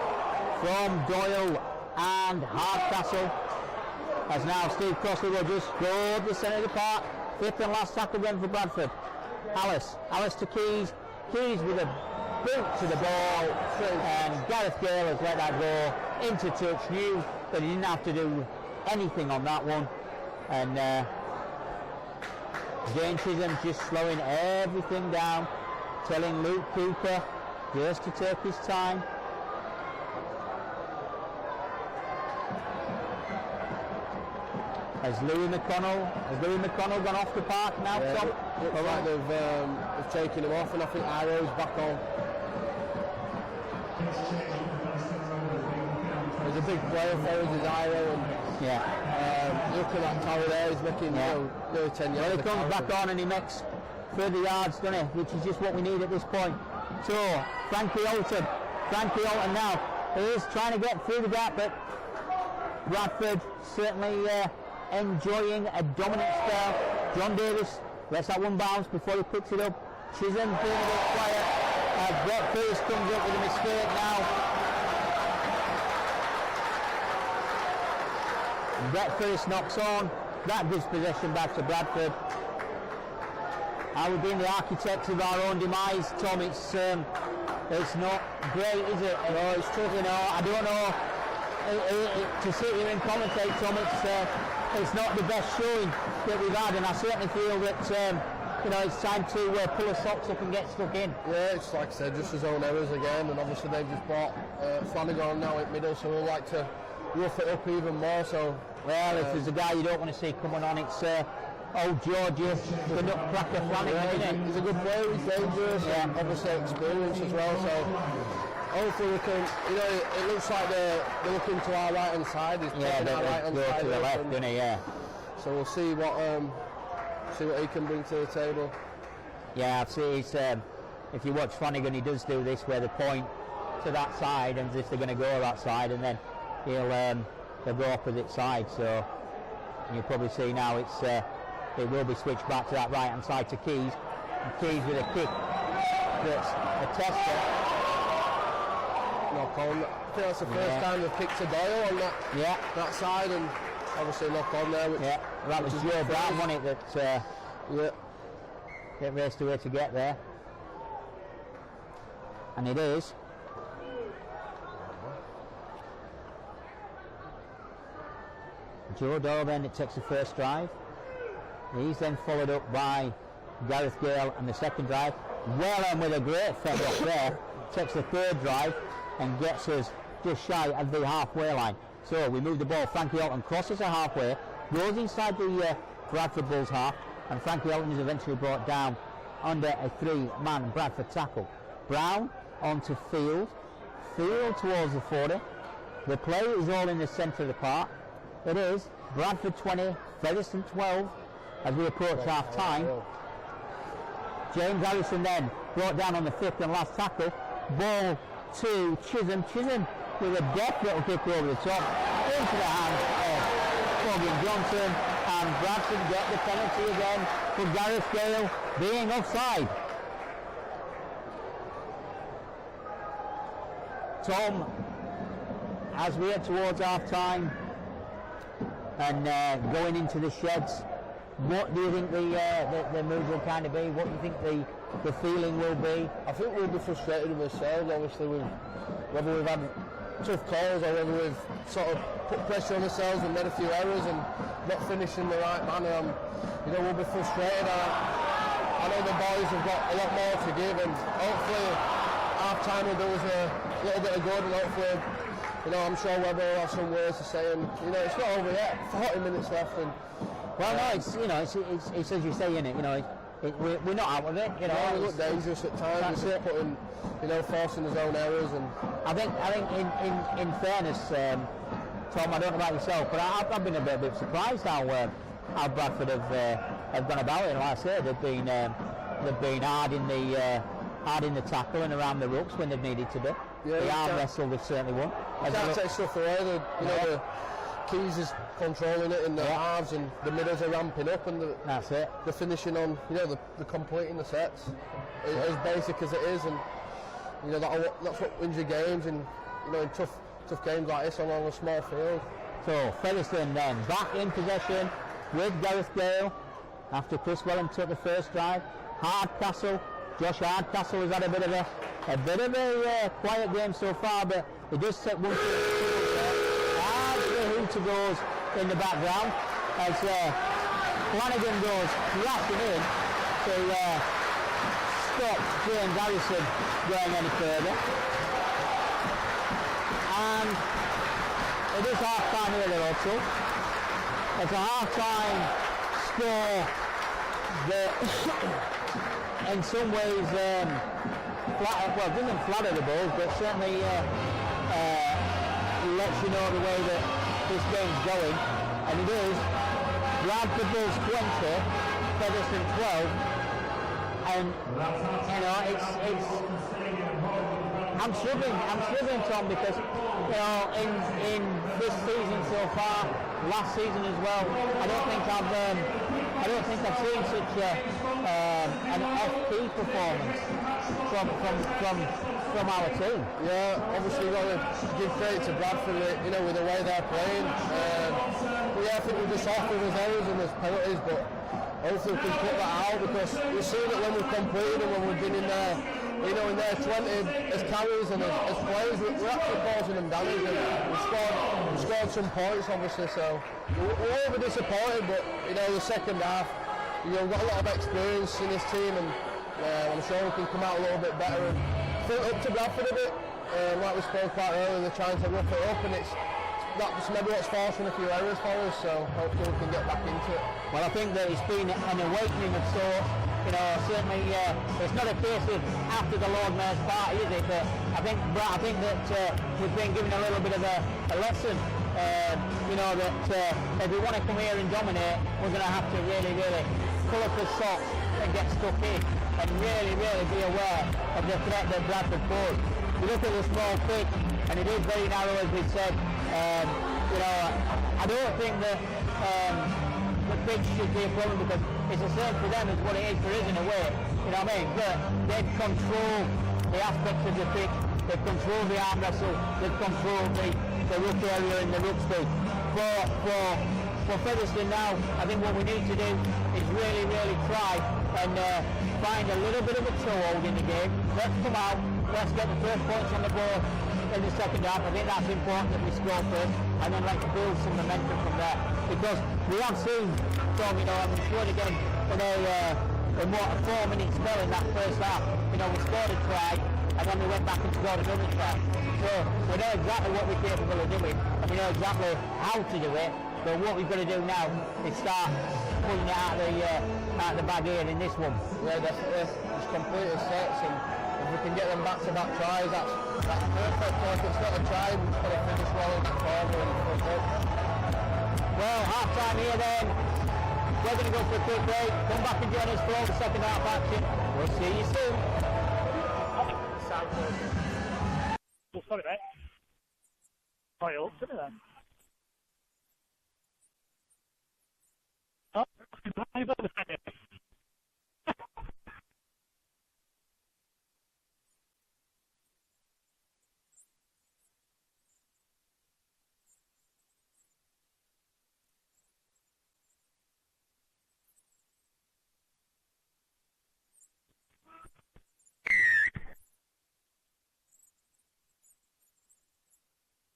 S1: from Doyle and Hardcastle. As now Steve Crossley will just go to the centre of the park. Fifth and last tackle again for Bradford. Alice to Keys. Keys with a boot to the ball. And Gareth Gale has let that go into touch. Knew that he didn't have to do anything on that one. And Jane Chisholm just slowing everything down, telling Luke Cooper just to take his time. Has Louis McConnell gone off the park now, Tom?
S2: Looks like they've taken him off, and I think Iro's back on. There's a big player for us, is Iro, and look at that tower there, he's making nearly 10 yards.
S1: Well, he comes back on and he makes further yards, doesn't he? Which is just what we need at this point. So, Frankie Alton now, he is trying to get through the gap, but Bradford certainly enjoying a dominant spell. John Davis lets that one bounce before he picks it up. Chisholm being a bit quiet. Brett Pierce comes up with a mistake now. Brett Pierce knocks on. That gives possession back to Bradford. Are we being the architects of our own demise, Tom? It's not great, is it? No, it's tough. I don't know. To sit here and commentate, Tom, it's not the best showing that we've had, and I certainly feel that it's time to pull the socks up and get stuck in.
S2: Yeah, it's like I said, just his own errors again, and obviously they've just brought Flanagan now at middle, so we'll like to rough it up even more. So,
S1: well, if there's a guy you don't want to see coming on, it's old Georgius, the nutcracker Flanagan, isn't it?
S2: He's a good player, he's dangerous, and obviously experience as well. So hopefully we can, it looks like they're looking to our right hand side. He's
S1: they're
S2: our right hand side
S1: to the left, doesn't he? Yeah.
S2: So we'll see what he can bring to the table.
S1: Yeah, I've seen if you watch Flanagan, he does do this where they point to that side and as if they're going to go that side, and then they'll go opposite side. So you'll probably see now it will be switched back to that right hand side to Keys. And Keys with a kick that's a tester.
S2: knock on. I think that's the first time they've kicked a Doyle on that side, and obviously knock on there. Which,
S1: that was Joe Brown, wasn't it, that raced away to get there. And it is. Joe Doyle then that takes the first drive. He's then followed up by Gareth Gale and the second drive. Wellham with a great fend off there takes the third drive and gets us just shy of the halfway line. So we move the ball. Frankie Alton crosses the halfway, goes inside the Bradford Bulls half, and Frankie Alton is eventually brought down under a three-man Bradford tackle. Brown onto Field towards the 40. The play is all in the centre of the park. It is Bradford 20, Featherstone 12 as we approach half time. James Harrison then brought down on the fifth and last tackle. Ball to Chisholm. Chisholm with a deft little kick over the top into the hands of Foggy Johnson, and Bradford get the penalty again for Gareth Gale being offside. Tom, as we head towards half time and going into the sheds, what do you think the mood will kind of be? What do you think the feeling will be?
S2: I think we'll be frustrated with ourselves, obviously, whether we've had tough calls or whether we've sort of put pressure on ourselves and made a few errors and not finished in the right manner. We'll be frustrated. I know the boys have got a lot more to give, and hopefully half time will do us a little bit of good, and hopefully, I'm sure Webber will have some words to say, and it's not over yet. 40 minutes left, and
S1: well, no, it's as you say, innit? We're not out of it.
S2: We look dangerous at times. It's putting, forcing his own errors, and
S1: I think in fairness, Tom, I don't know about yourself, but I've been a bit surprised how Bradford have gone about it. Like I say, they've been hard in the tackle and around the rucks when they've needed to be.
S2: Yeah,
S1: the arm wrestle they've certainly won.
S2: You can't take stuff away. The Keys is controlling it in the halves, and the middles are ramping up, and
S1: that's it.
S2: The finishing on, the completing the sets, as basic as it is, and that's what wins your games, and in tough games like this along a small field.
S1: So Featherstone then back in possession with Gareth Gale after Chris Wellham took the first drive. Josh Hardcastle has had a bit of a quiet game so far, but he does take one. The hooter goes in the background as Flanagan goes crashing in to stop James Harrison going any further. And it is half time here at Otto. It's a half time score that in some ways doesn't flatter the Bulls, but certainly lets you know the way that this game's going, and it is Bradford Bulls 20, Featherstone 12, and it's I'm struggling, Tom, because in this season so far, last season as well, I don't think I've seen such an FP performance from our team.
S2: Yeah, obviously we've got to give credit to Bradford, with the way they're playing. I think we're just off with those errors and those penalties, but hopefully we can put that out, because we've seen it when we've completed and when we've been in there, in their 20 as carries and as players, we're actually causing them damage, and we've scored some points, obviously, so we're over disappointed, but the second half, we've got a lot of experience in this team, and I'm sure we can come out a little bit better and fill up to Bradford a bit. Like we spoke quite earlier, they're trying to rough it up, and that's maybe what's forcing a few errors for us, so hopefully we can get back into it.
S1: Well, I think that it's been an awakening of sorts. Certainly it's not a case of after the Lord Mayor's party, is it? But I think that we've been given a little bit of a lesson. That if we want to come here and dominate, we're going to have to really pull up the socks and get stuck in, and really be aware of the threat that Bradford pose. You look at the small pitch, and it is very narrow, as we said. I don't think that the pitch should be a problem, because it's the same for them as what it is for us in a way. But they control the aspects of the pitch. They've controlled the arm wrestle, they've controlled the ruck area and the ruck speed. For Featherstone now, I think what we need to do is really try and find a little bit of a toehold in the game. Let's come out, let's get the first points on the board in the second half. I think that's important that we score first, and then let's build some momentum from there. Because we have seen, Tom, you know, I'm sure again in what a 4-minute spell in that first half. You know, we scored a try, and then we went back and scored another try. So we know exactly what we're capable of doing, and we know exactly how to do it. But what we've got to do now is start pulling it out of the bag here in this one.
S2: Yeah, definitely. Just complete sets, and if we can get them back-to-back tries, that's perfect. Like, it's not a try, we've just got to finish well in that corner and front up.
S1: Well, half-time here then. We're going to go for a quick break. Come back and join us for all the second half action. We'll see you soon.
S3: Well, sorry, mate. Quite up, isn't it then? Oh, I've got the second.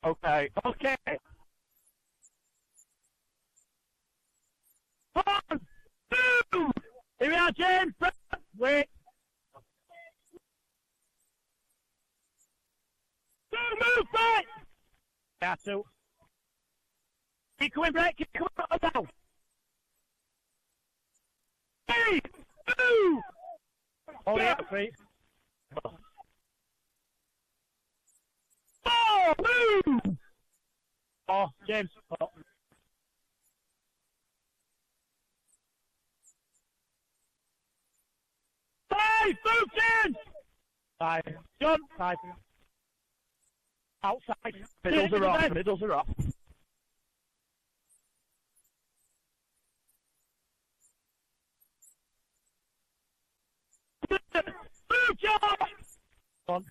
S3: Okay. One, two. Here we are, James. Wait. Two, move back. Yeah, two. Keep coming back. Keep coming up now. 3, 2. Hold it up, 3. 4, move. Oh, James. Oh. 5, move, James. 5. John. 5. Outside. Middles are off. Middles are off. Move, John. On.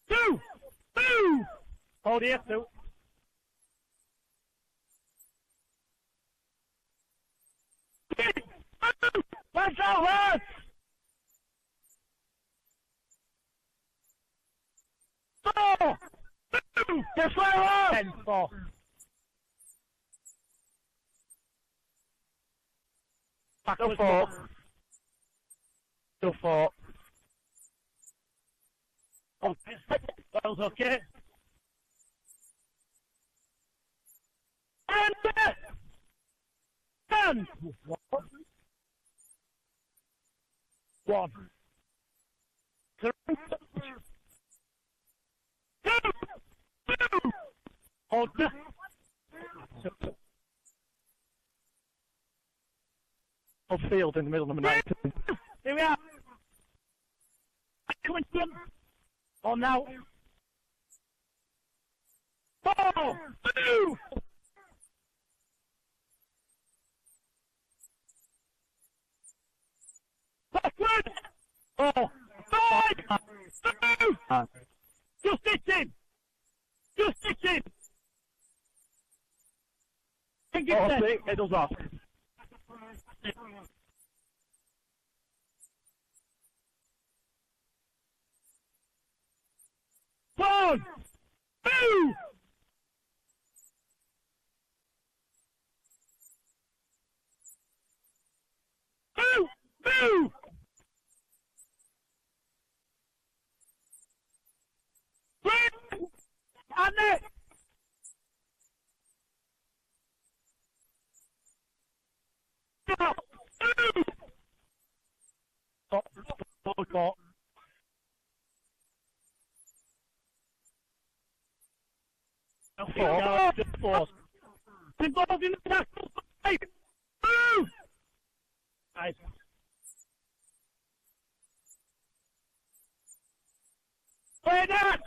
S3: 2, move. Hold here, 2. Move. Let's go, lads. 4, move. Just let on. 10, 4. Back to 4. To 4. Oh, that was okay. And 1. 2. 2. Hold this. Field in the middle, number 19. Here we are. Coming to them. On now. 4, 2. Backward. 4, 5, 2. Just itching. Just itching. It does off. 1, 2. 2, 2. And it. Go. 2. Stop. Four. Involved in the tackle. 5. Move. Nice. Play that.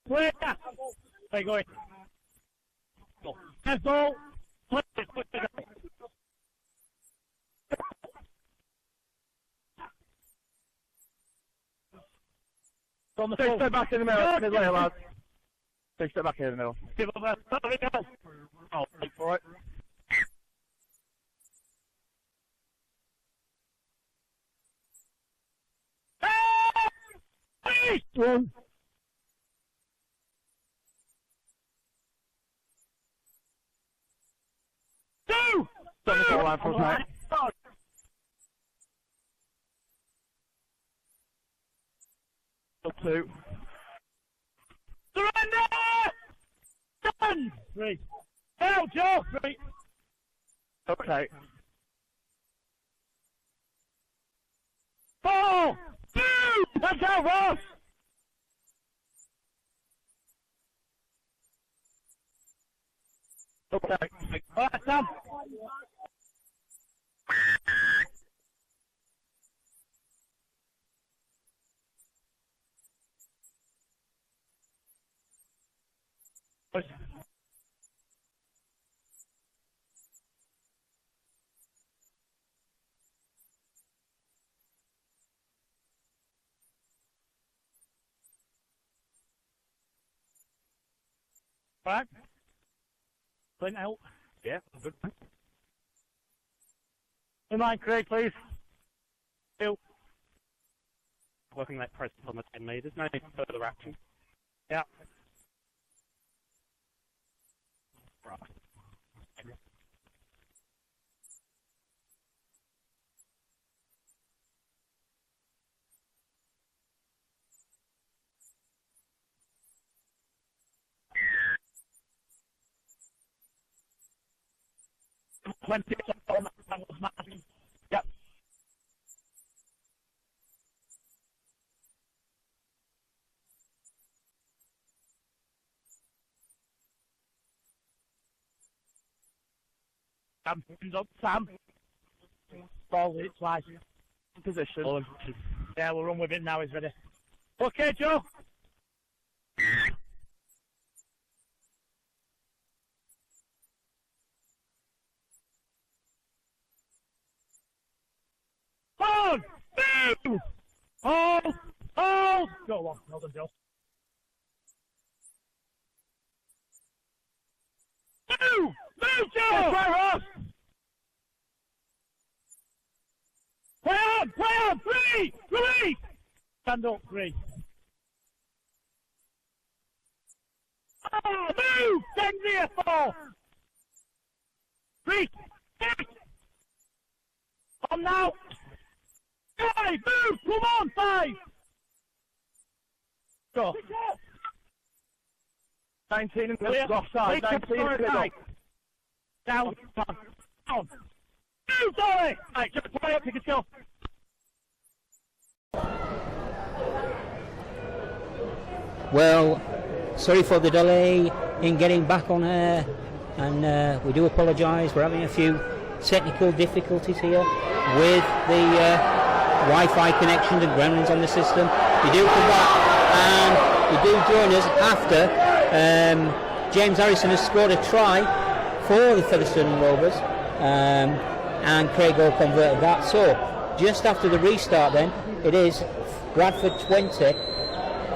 S3: Play that. Play going. Go. Let's go. Play. On the
S2: Take a step back in the middle, middle, lads. Take a step back in the middle.
S3: Give up there. Oh, wait for it. Hey!
S2: 1.
S3: 2!
S2: Stop the goal line for us, mate. Up 2.
S3: Surrender! Done! 3. Now, Joe! 3.
S2: Okay.
S3: 4! 2! That's out, Ross!
S2: Okay.
S3: Alright, Sam. Right. Clint out.
S2: Yeah, good.
S3: In line, Craig, please. 2. Working that press on the 10 metres. No need for further action. Yeah. Right. 20 on that was matching. Yep. Sam, hands up, Sam. Ball it twice.
S2: In position.
S3: Yeah, we'll run with it now, he's ready. Okay, Joe. Hold! Move! Hold! Hold! Go on, well done, Joe. Move! Move, Joe! Yes, right, Ross! Play on! Play on! 3! Release! Stand up, 3. Oh, move! 10 here, 4! 3! 6! On now! 5! Move! Come on! 5! Go!
S2: 19 in the middle. Offside. 19 in the middle.
S3: Down! Down! Move, Dolly! Right, just play up, pick a shot.
S1: Well, sorry for the delay in getting back on air, and we do apologise. We're having a few technical difficulties here with the Wi-Fi connections and groundings on the system. You do come back and you do join us after James Harrison has scored a try for the Featherstone Rovers, and Craig Hall converted that. So just after the restart then, it is Bradford 20,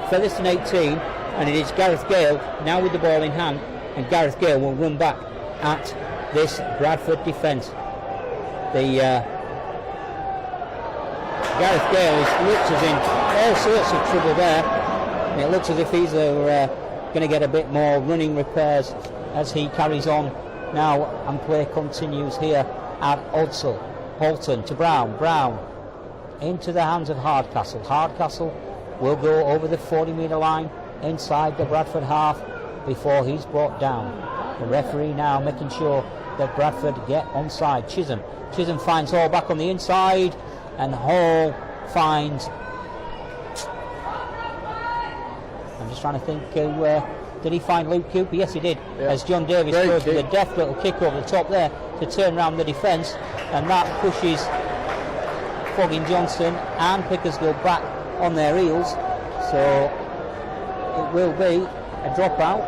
S1: Featherstone 18, and it is Gareth Gale now with the ball in hand, and Gareth Gale will run back at this Bradford defence. The Gareth Gale looks as in all sorts of trouble there, and it looks as if he's going to get a bit more running repairs as he carries on now, and play continues here at Odsall. Holton to Brown, Brown into the hands of Hardcastle. Hardcastle will go over the 40-metre line inside the Bradford half before he's brought down. The referee now making sure that Bradford get onside. Chisholm finds Hall back on the inside, and Hall finds, I'm just trying to think did he find Luke Cooper? Yes, he did. Yeah. As John Davis goes with a deft little kick over the top there to turn around the defence, and that pushes Foggin Johnson and Pickersgill back on their heels. So it will be a dropout.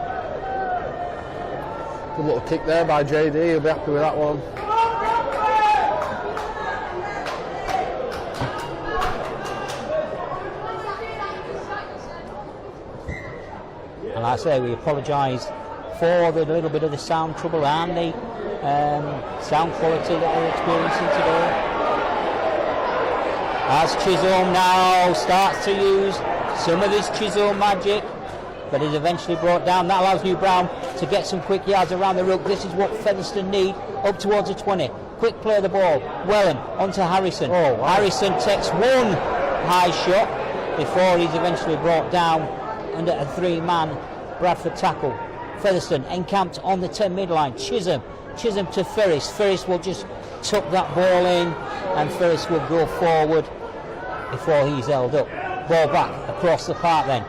S2: Good little kick there by JD, he'll be happy with that one.
S1: like I say, we apologise for the little bit of the sound trouble and the sound quality that we're experiencing today. As Chisholm now starts to use some of his Chisholm magic, but is eventually brought down. That allows New Brown to get some quick yards around the ruck. This is what Featherstone need, up towards the 20. Quick play of the ball. Welland onto Harrison.
S2: Oh, wow.
S1: Harrison takes one high shot before he's eventually brought down under a 3-man Bradford tackle. Featherstone encamped on the 10-metre line. Chisholm to Ferris. Ferris will just tuck that ball in, and Ferris will go forward before he's held up. Ball back across the park then,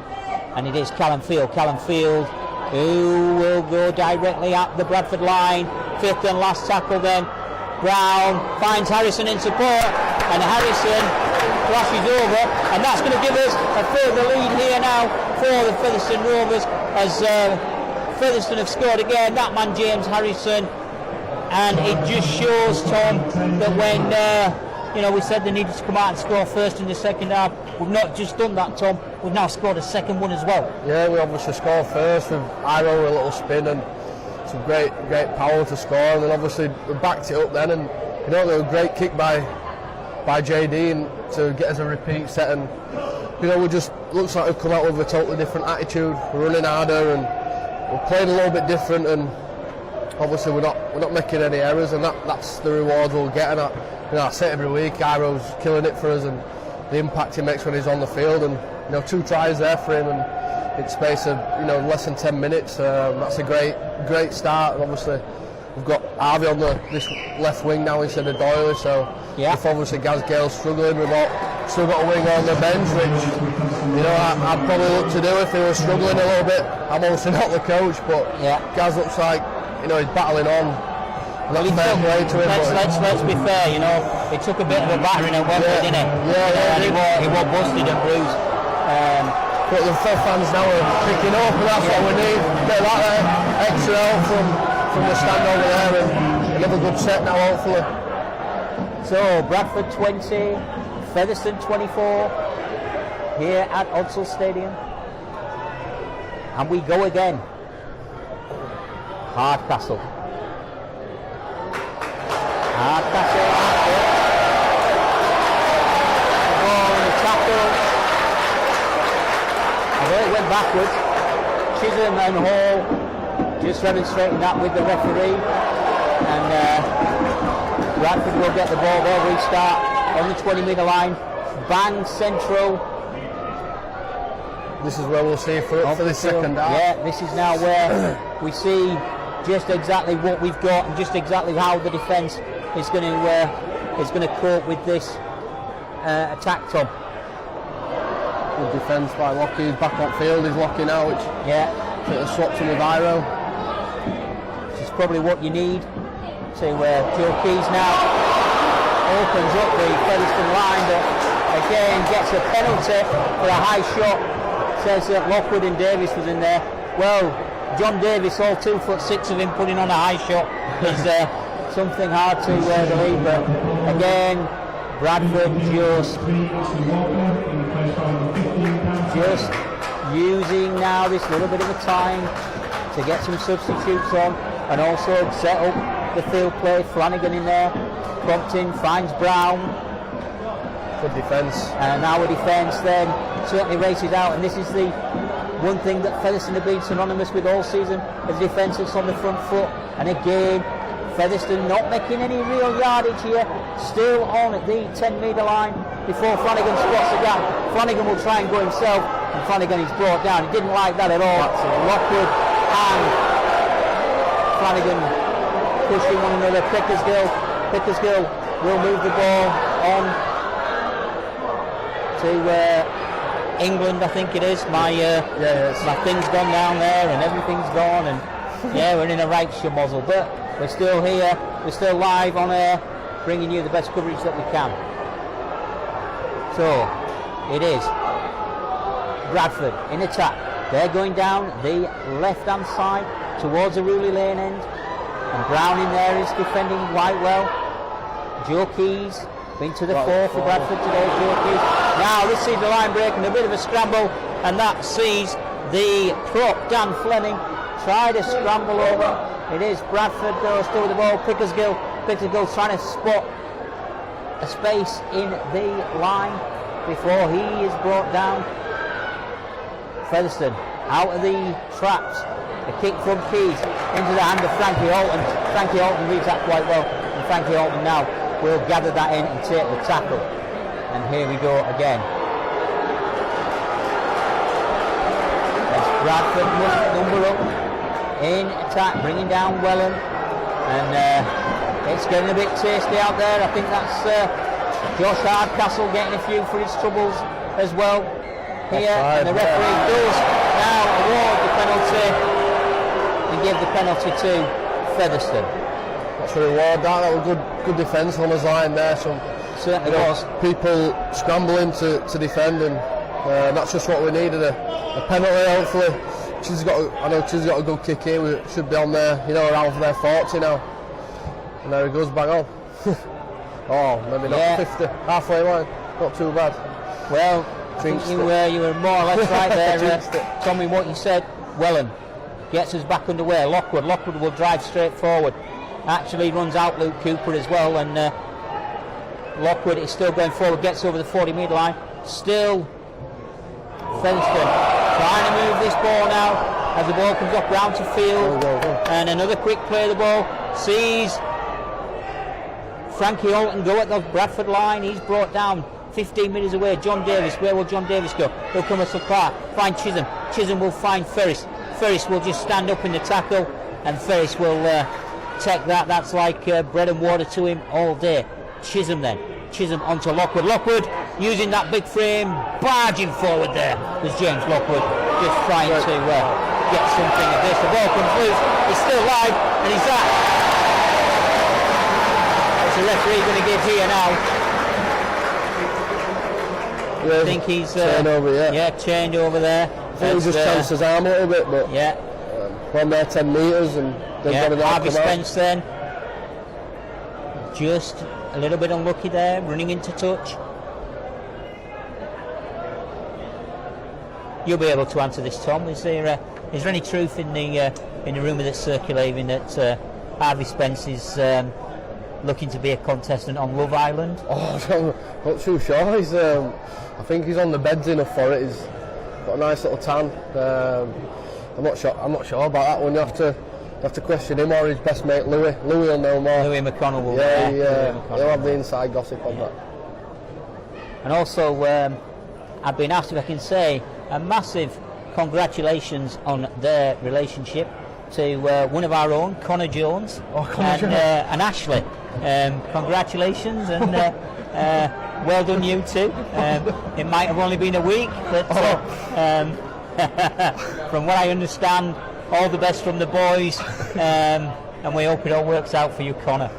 S1: and it is Callum Field. Callum Field, who will go directly at the Bradford line. 5th and last tackle then. Brown finds Harrison in support, and Harrison flashes over, and that's going to give us a further lead here now for the Featherstone Rovers, as Featherstone have scored again. That man James Harrison, and it just shows, Tom, that when we said they needed to come out and score first in the second half, we've not just done that, Tom, we've now scored a second one as well.
S2: Yeah, we obviously scored first with Iro with a little spin and some great power to score, and then obviously we backed it up then, and there was a great kick by JD and to get us a repeat set, and we just looks like we've come out with a totally different attitude. We're running harder and we're playing a little bit different, and obviously we're not making any errors, and that's the reward we'll get. And I say it every week, Iro's killing it for us, and the impact he makes when he's on the field, and 2 tries there for him, and in space of less than 10 minutes. That's a great start, and obviously we've got Harvey on this left wing now instead of Doyle, so if obviously Gaz Gale's struggling, we've still got a wing on the bench, which I'd probably look to do if he was struggling a little bit. I'm obviously not the coach, but Gaz looks like he's battling on.
S1: Well, let's be fair, he took a bit of a battering at Wembley, didn't he? And he was busted and bruised.
S2: But the fans now are picking up, and that's what we need. A bit of that extra help from the stand over there, and another good set now, hopefully.
S1: So Bradford 20, Featherstone 24, here at Odsal Stadium. And we go again. Hardcastle. Ball in the tackle. Although it went backwards, Chisholm and Hall just remonstrating that with the referee, and Bradford will get the ball. They'll restart on the 20-metre line. Bang central.
S2: This is where we'll see for the second half.
S1: Yeah, this is now where we see just exactly what we've got and just exactly how the defence is going to cope with this attack, Tom.
S2: Good defence by Lockie. He's back on field. He's locking out. Which swaps him with Iro.
S1: This is probably what you need. So Joe Keys now opens up the Featherstone line, but again gets a penalty for a high shot. Says that Lockwood and Davis was in there. Well, John Davis, all 2'6" of him putting on a high shot, is something hard to believe. But again, Bradford just using now this little bit of a time to get some substitutes on, and also set up the field play. Flanagan in there, Crompton finds Brown.
S2: Good defence.
S1: And our defence then certainly races out, and this is the one thing that Featherstone have been synonymous with all season, is defence that's on the front foot. And again, Featherstone not making any real yardage here, still on at the 10-metre line before Flanagan spots the gap. Flanagan will try and go himself, and Flanagan is brought down. He didn't like that at all. Lockwood and Flanagan pushing one another. Pickersgill will move the ball on to England, I think it is. My thing's gone down there and everything's gone, and we're in a right shamozzle, but we're still here, we're still live on air, bringing you the best coverage that we can. So it is Bradford in attack. They're going down the left hand side towards the Ruley Lane end, and Brown in there is defending quite well. Joe Keys been to the fore for Bradford today. Joe Keys. Now this sees the line break and a bit of a scramble, and that sees The prop, Dan Fleming, tried to scramble over. It is Bradford though, still with the ball. Pickersgill trying to spot a space in the line before he is brought down. Featherstone out of the traps. A kick from Keys into the hand of Frankie Alton. Frankie Alton reads that quite well, and Frankie Alton now will gather that in and take the tackle. And here we go again. As Bradford must number up in attack, bringing down Welland, and it's getting a bit tasty out there. I think that's Josh Hardcastle getting a few for his troubles as well here, and the referee does now award the penalty and give the penalty to Featherstone.
S2: That's a reward. That was good defence on his line there. Some
S1: certainly was.
S2: People scrambling to defend, and that's just what we needed. A penalty, hopefully. I know Chiz's got a good kick here. We should be on there, around for their 40 now. And there he goes back on. Oh, maybe not 50. Halfway line. Not too bad.
S1: Well, I think you were more or less right there, Tommy, what you said. Welland gets us back underway. Lockwood will drive straight forward. Actually runs out Luke Cooper as well, and Lockwood is still going forward, gets over the 40-metre line. Still Featherstone trying to move this ball now as the ball comes up round to field. And another quick play of the ball. Sees Frankie Alton go at the Bradford line. He's brought down 15 metres away. John Davis, where will John Davis go? He'll come as far, find Chisholm. Chisholm will find Ferris. Ferris will just stand up in the tackle, and Ferris will take that. That's like bread and water to him all day. Chisholm then. Chisholm onto Lockwood. Lockwood using that big frame, barging forward there. There's James Lockwood just trying to get something of this. The ball comes loose. He's still live, and he's that. What's the referee going to give here now? I think he's
S2: chained over,
S1: chained over there.
S2: I think he just chanced his arm a little bit, but one there 10 metres, and they've got it out.
S1: Harvey Spence then just a little bit unlucky there, running into touch. You'll be able to answer this, Tom. Is there any truth in the rumour that's circulating that Harvey Spence is looking to be a contestant on Love Island?
S2: Oh, I'm not too sure. I think he's on the beds enough for it. He's got a nice little tan. I'm not sure about that one. You have to question him or his best mate Louis. Louis will know more.
S1: Louis McConnell will.
S2: He'll have the inside gossip on that.
S1: And also, I've been asked if I can say a massive congratulations on their relationship to one of our own, Connor Jones, and Ashley. Congratulations, and well done you two. It might have only been a week, but from what I understand, all the best from the boys, and we hope it all works out for you, Connor.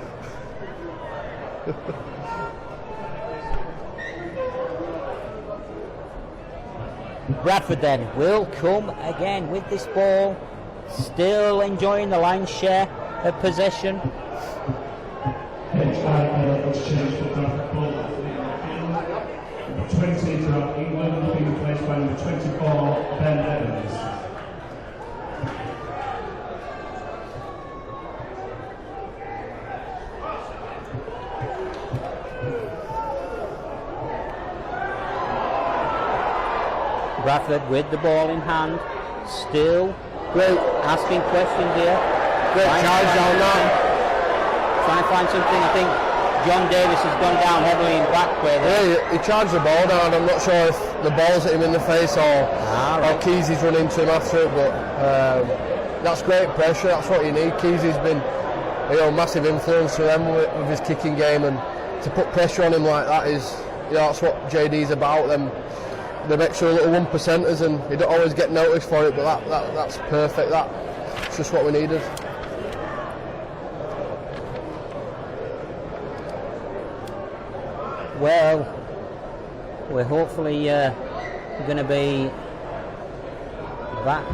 S1: Bradford then will come again with this ball, still enjoying the lion's share of possession.
S4: Exchange for Bradford ball. Number 20 to England, being replaced by number 24, Ben Evans.
S1: Bradford with the ball in hand, still asking questions here.
S2: Great charge down now.
S1: Trying to find something. I think John Davis has gone down heavily in back play there.
S2: Yeah, he charged the ball down. I'm not sure if the ball's hit him in the face or Kesey's run into him after it, but that's great pressure. That's what you need. Kesey's been massive influence for them with his kicking game, and to put pressure on him like that is, that's what JD's about. Them extra little 1%ers, and you don't always get noticed for it, but that's perfect. That's just what we needed.
S1: Well, we're hopefully going to be back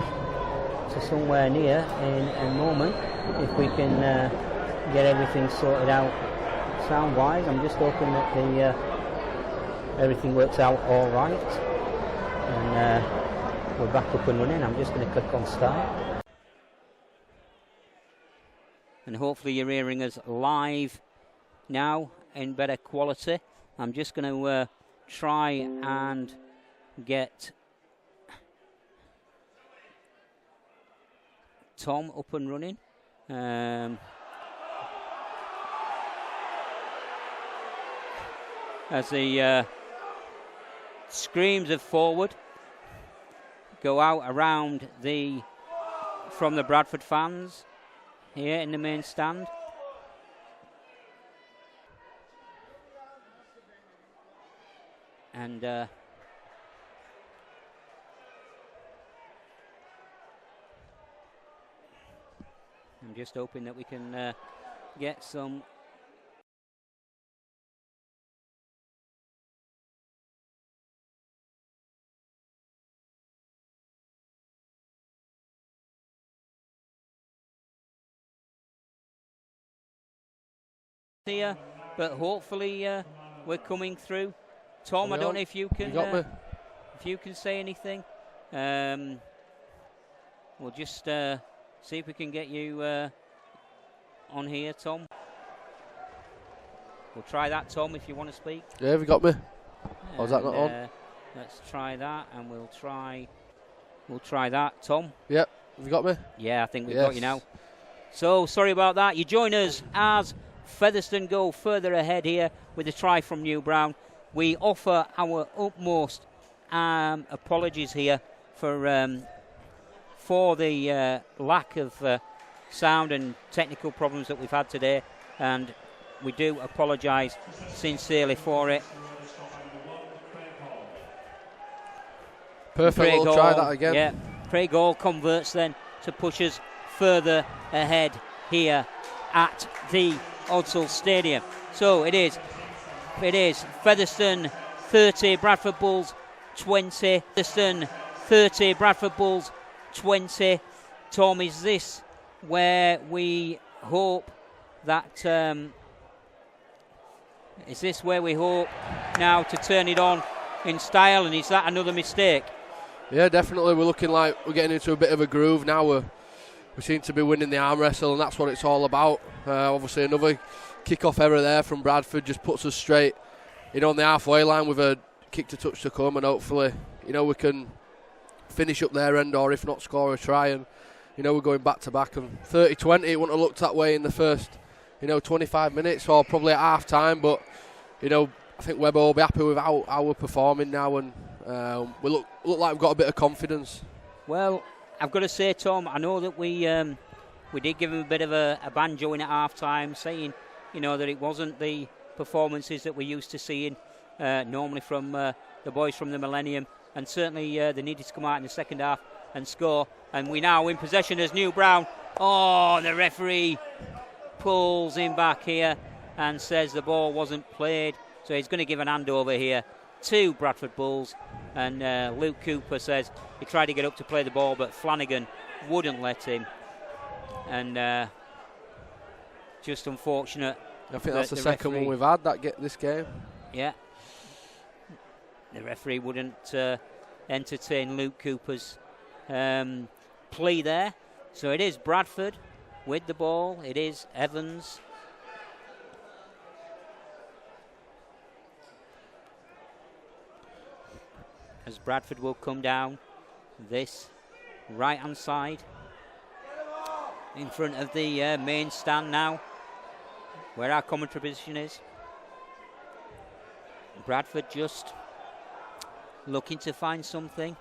S1: to somewhere near in a moment if we can get everything sorted out sound-wise. I'm just hoping that everything works out all right. And we're back up and running. I'm just going to click on start. And hopefully you're hearing us live now in better quality. I'm just going to try and get Tom up and running. As the screams of forward go out around from the Bradford fans here in the main stand. And I'm just hoping that we can get some here, but hopefully we're coming through. Tom, I don't know if you can say anything. We'll just see if we can get you on here, Tom. We'll try that, Tom, if you want to speak.
S2: Yeah, have you got me? Or is that not on?
S1: Let's try that, and we'll try that, Tom.
S2: Yep, have you got me?
S1: Yeah, I think we've got you now. So, sorry about that. You join us as Featherstone go further ahead here with a try from New Brown. We offer our utmost apologies here for the lack of sound and technical problems that we've had today, and we do apologise sincerely for it.
S2: Perfect, we'll try that again.
S1: Yeah, Craig Hall converts then to push us further ahead here at the Odsall Stadium. So it is Featherstone 30, Bradford Bulls 20. Featherstone 30, Bradford Bulls 20. Tom, is this where we hope that now to turn it on in style, and is that another mistake?
S2: Yeah, definitely. We're looking like we're getting into a bit of a groove now. We seem to be winning the arm wrestle, and that's what it's all about. Obviously, another kick-off error there from Bradford just puts us straight, on the halfway line with a kick to touch to come, and hopefully, we can finish up their end, or if not, score a try. And we're going back to back. And 30-20, it wouldn't have looked that way in the first, 25 minutes, or probably at half time. But I think Webber will be happy with how we're performing now, and we look like we've got a bit of confidence.
S1: Well, I've got to say, Tom, I know that we did give him a bit of a banjo in at half time, saying that it wasn't the performances that we're used to seeing normally from the boys from the Millennium, and certainly they needed to come out in the second half and score. And we now in possession as New Brown. Oh, the referee pulls him back here and says the ball wasn't played, so he's going to give an handover here to Bradford Bulls. And Luke Cooper says he tried to get up to play the ball, but Flanagan wouldn't let him. And just unfortunate.
S2: I think that's the second one we've had this game.
S1: Yeah. The referee wouldn't entertain Luke Cooper's plea there. So it is Bradford with the ball. It is Evans. As Bradford will come down this right-hand side in front of the main stand now, where our commentary position is. Bradford just looking to find something,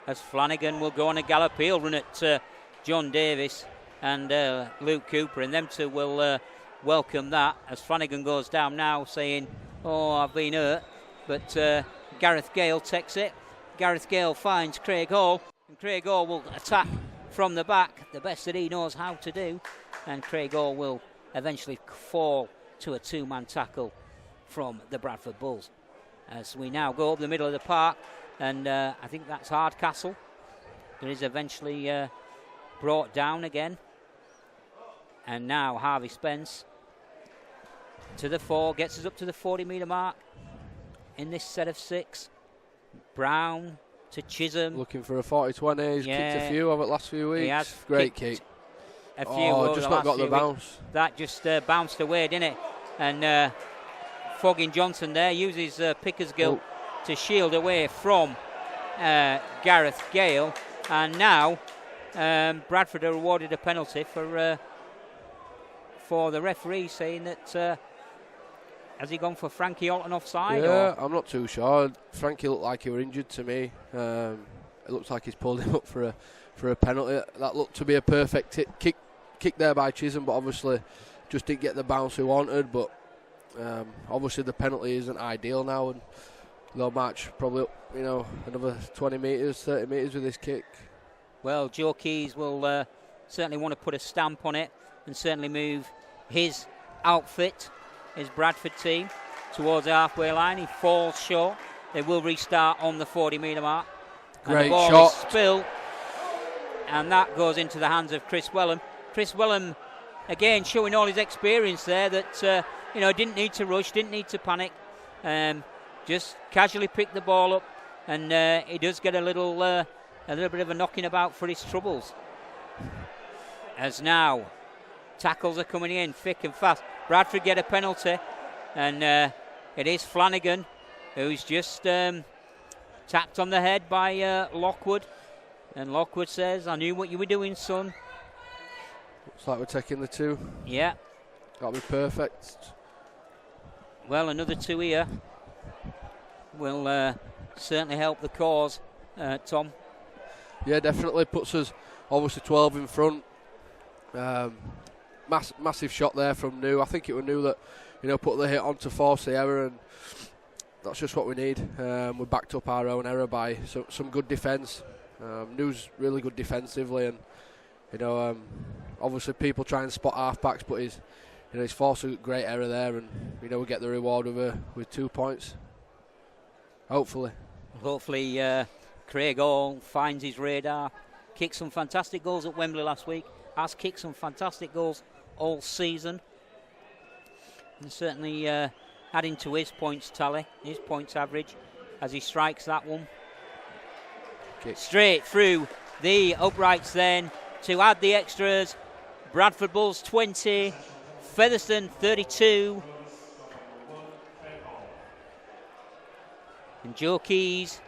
S1: as Flanagan will go on a gallop. He'll run at John Davis and Luke Cooper, and them two will welcome that, as Flanagan goes down now saying, oh, I've been hurt. But Gareth Gale takes it. Gareth Gale finds Craig Hall, and Craig Hall will attack from the back, the best that he knows how to do, and Craig Hall will eventually fall to a two-man tackle from the Bradford Bulls. As we now go up the middle of the park, and I think that's Hardcastle that is eventually brought down again. And now Harvey Spence to the 4, gets us up to the 40-metre mark in this set of 6. Brown to Chisholm.
S5: Looking for a 40-20. He's kicked a few over the last few weeks.
S1: He has.
S5: Great kick.
S1: A few over
S5: just
S1: the
S5: not
S1: last
S5: got the
S1: few
S5: bounce.
S1: weeks. That just bounced away, didn't it? And Fogging Johnson there uses Pickersgill to shield away from Gareth Gale. And now Bradford are awarded a penalty for the referee, saying that has he gone for Frankie Alton offside?
S5: Yeah,
S1: or?
S5: I'm not too sure. Frankie looked like he were injured to me. It looks like he's pulled him up for a penalty. That looked to be a perfect kick there by Chisholm, but obviously just didn't get the bounce we wanted. But obviously the penalty isn't ideal now, and they'll march probably up, another 20 metres, 30 metres with this kick.
S1: Well, Joe Keys will certainly want to put a stamp on it and certainly move his outfit, his Bradford team, towards the halfway line. He falls short. They will restart on the 40-metre mark.
S5: Great
S1: and the ball
S5: shot.
S1: Is spilled, and that goes into the hands of Chris Wellham. Chris Wellham, again, showing all his experience there that, didn't need to rush, didn't need to panic. Just casually picked the ball up, and he does get a little bit of a knocking about for his troubles. As now, tackles are coming in thick and fast. Bradford get a penalty, and it is Flanagan who's just tapped on the head by Lockwood. And Lockwood says, "I knew what you were doing, son."
S5: Looks like we're taking the 2.
S1: Yeah.
S5: Got to be perfect.
S1: Well, another 2 here will certainly help the cause, Tom.
S5: Yeah, definitely puts us obviously 12 in front. Massive shot there from New. I think it was New that put the hit on to force the error, and that's just what we need. We backed up our own error by some good defence. New's really good defensively, and obviously people try and spot half-backs, but he's forced a great error there, and we get the reward with 2 points. Hopefully, Craig Hall finds his radar. Kicked some fantastic goals at Wembley last week. Has kicked some fantastic goals all season, and certainly adding to his points tally, his points average, as he strikes that one straight through the uprights. Then to add the extras, Bradford Bulls 20, Featherstone 32, and Joe Keys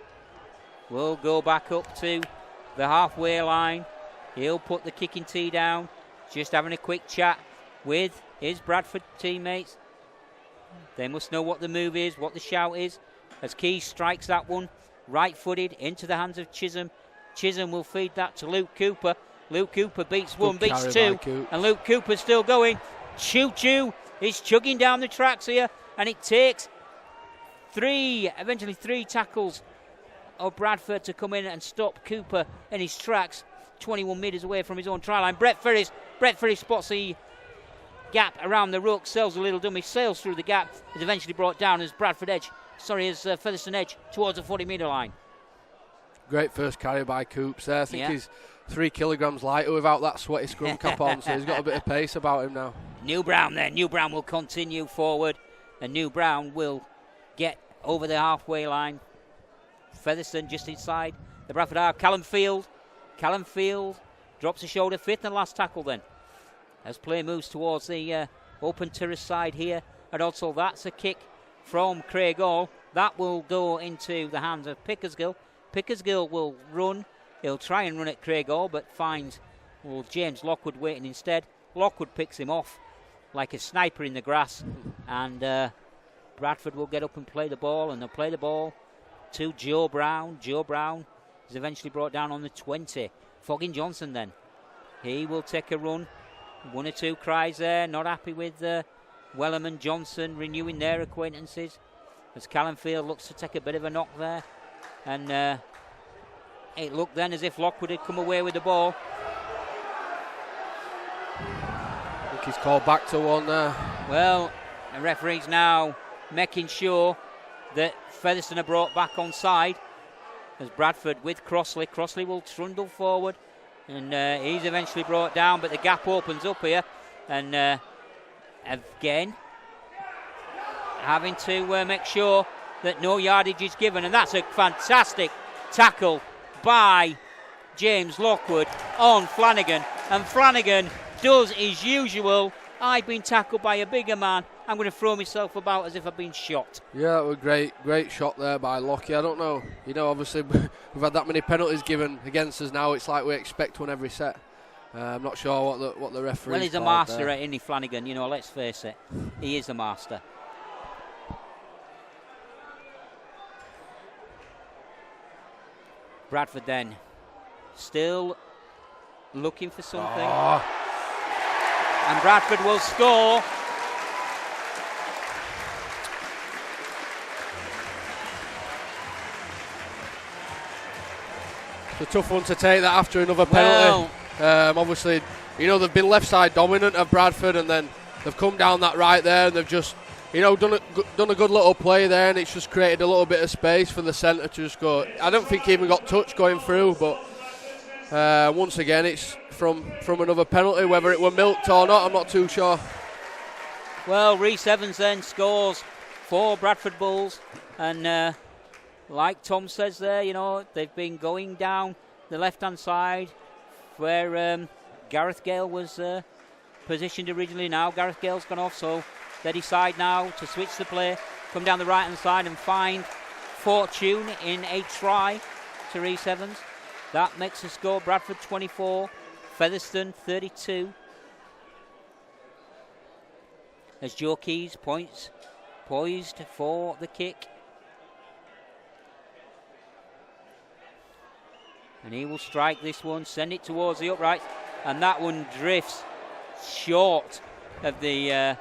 S5: will go back up to the halfway line. He'll put the kicking tee down, just having a quick chat with his Bradford teammates. They must know what the move is, what the shout is, as Keys strikes that one right-footed into the hands of Chisholm. Chisholm will feed that to Luke Cooper. Luke Cooper beats one, beats 2, and Luke Cooper's still going. Choo Choo is chugging down the tracks here, and it takes eventually three tackles of Bradford to come in and stop Cooper in his tracks, 21 metres away from his own try line. Brett Ferris spots the gap around the ruck, sells a little dummy, sails through the gap, is eventually brought down as Featherstone edge towards the 40-metre line. Great first carry by Coops there. I think he's 3 kilograms lighter without that sweaty scrum cap on, so he's got a bit of pace about him now.
S1: New Brown will continue forward, and New Brown will get over the halfway line. Featherstone just inside the Bradford half. Callum Field drops a shoulder, 5th and last tackle then, as play moves towards the open terrace side here. And also that's a kick from Craig Hall. That will go into the hands of Pickersgill. Pickersgill will run. He'll try and run at Craig Hall, but finds James Lockwood waiting instead. Lockwood picks him off like a sniper in the grass, and Bradford will get up and play the ball, and they'll play the ball to Joe Brown. Joe Brown is eventually brought down on the 20. Fogging Johnson then. He will take a run. 1 or 2 cries there. Not happy with Wellham and Johnson renewing their acquaintances, as Callum Field looks to take a bit of a knock there. And it looked then as if Lockwood had come away with the ball.
S5: I think he's called back to one there.
S1: Well, the referee's now making sure that Featherstone are brought back on side, as Bradford with Crossley. Crossley will trundle forward, and he's eventually brought down, but the gap opens up here, and again having to make sure that no yardage is given. And that's a fantastic
S6: tackle by James Lockwood on Flanagan, and Flanagan does his usual. I've been tackled by a bigger man. I'm going to throw myself about as if I've been shot.
S5: Yeah, that was great shot there by Lockie. I don't know, obviously we've had that many penalties given against us now. It's like we expect one every set. I'm not sure what the referee.
S6: Well, he's a master at Indy Flanagan. Let's face it, he is a master. Bradford then, still looking for something, and Bradford will score.
S5: It's a tough one to take that after another penalty. Obviously, they've been left side dominant of Bradford, and then they've come down that right there, and they've just, done a good little play there, and it's just created a little bit of space for the centre to just go. I don't think he even got touched going through, but once again, it's from another penalty. Whether it were milked or not, I'm not too sure.
S6: Well, Rhys Evans then scores for Bradford Bulls, and like Tom says there, they've been going down the left-hand side where Gareth Gale was positioned originally. Now Gareth Gale's gone off, so they decide now to switch the play, come down the right-hand side and find fortune in a try to Rhys Evans. That makes the score Bradford 24, Featherstone 32. As Joe Keys poised for the kick. And he will strike this one, send it towards the upright, and that one drifts short of the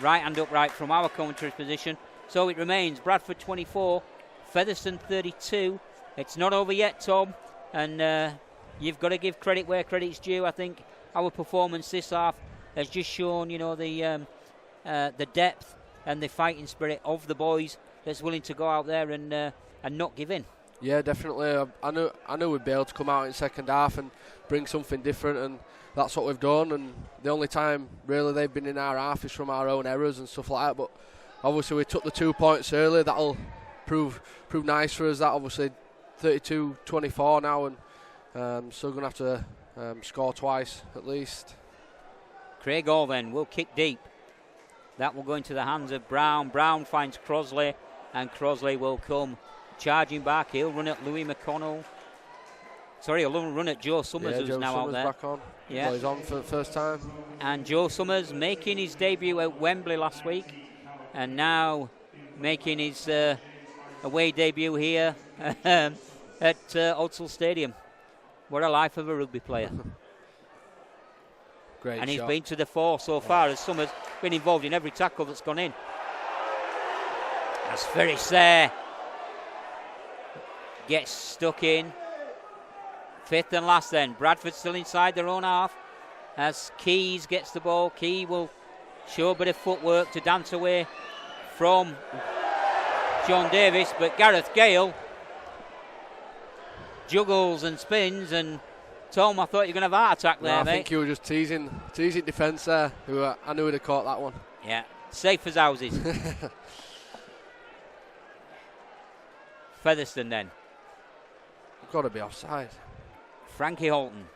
S6: right-hand upright from our commentary position. So it remains Bradford 24, Featherstone 32. It's not over yet, Tom, and you've got to give credit where credit's due. I think our performance this half has just shown, the depth and the fighting spirit of the boys that's willing to go out there and not give in.
S5: Yeah, definitely. I knew we'd be able to come out in second half and bring something different, and that's what we've done. And the only time really they've been in our half is from our own errors and stuff like that. But obviously we took the 2 points early. That'll prove nice for us. That obviously 32-24 now, and still going to have to score twice at least.
S6: Craig Hall then will kick deep. That will go into the hands of Brown. Brown finds Crosley, and Crosley will come charging back. He'll run at Louis McConnell. Sorry, he'll run at Joe Summers, who's
S5: Joe
S6: now
S5: Summers
S6: out there.
S5: Back on. Yeah, well, he's on for the first time.
S6: And Joe Summers making his debut at Wembley last week, and now making his away debut here at Odsal Stadium. What a life of a rugby player.
S5: Great
S6: and
S5: shot.
S6: He's been to the fore so far, as Summers been involved in every tackle that's gone in. As Ferris there gets stuck in. Fifth and last then. Bradford still inside their own half as Keys gets the ball. Key will show a bit of footwork to dance away from John Davis, but Gareth Gale juggles and spins, and Tom, I thought you were going to have a heart attack there, mate.
S5: I think you were just teasing defence there. I knew he'd have caught that one.
S6: Yeah, safe as houses. Featherstone then.
S5: Got to be offside.
S6: Frankie Holton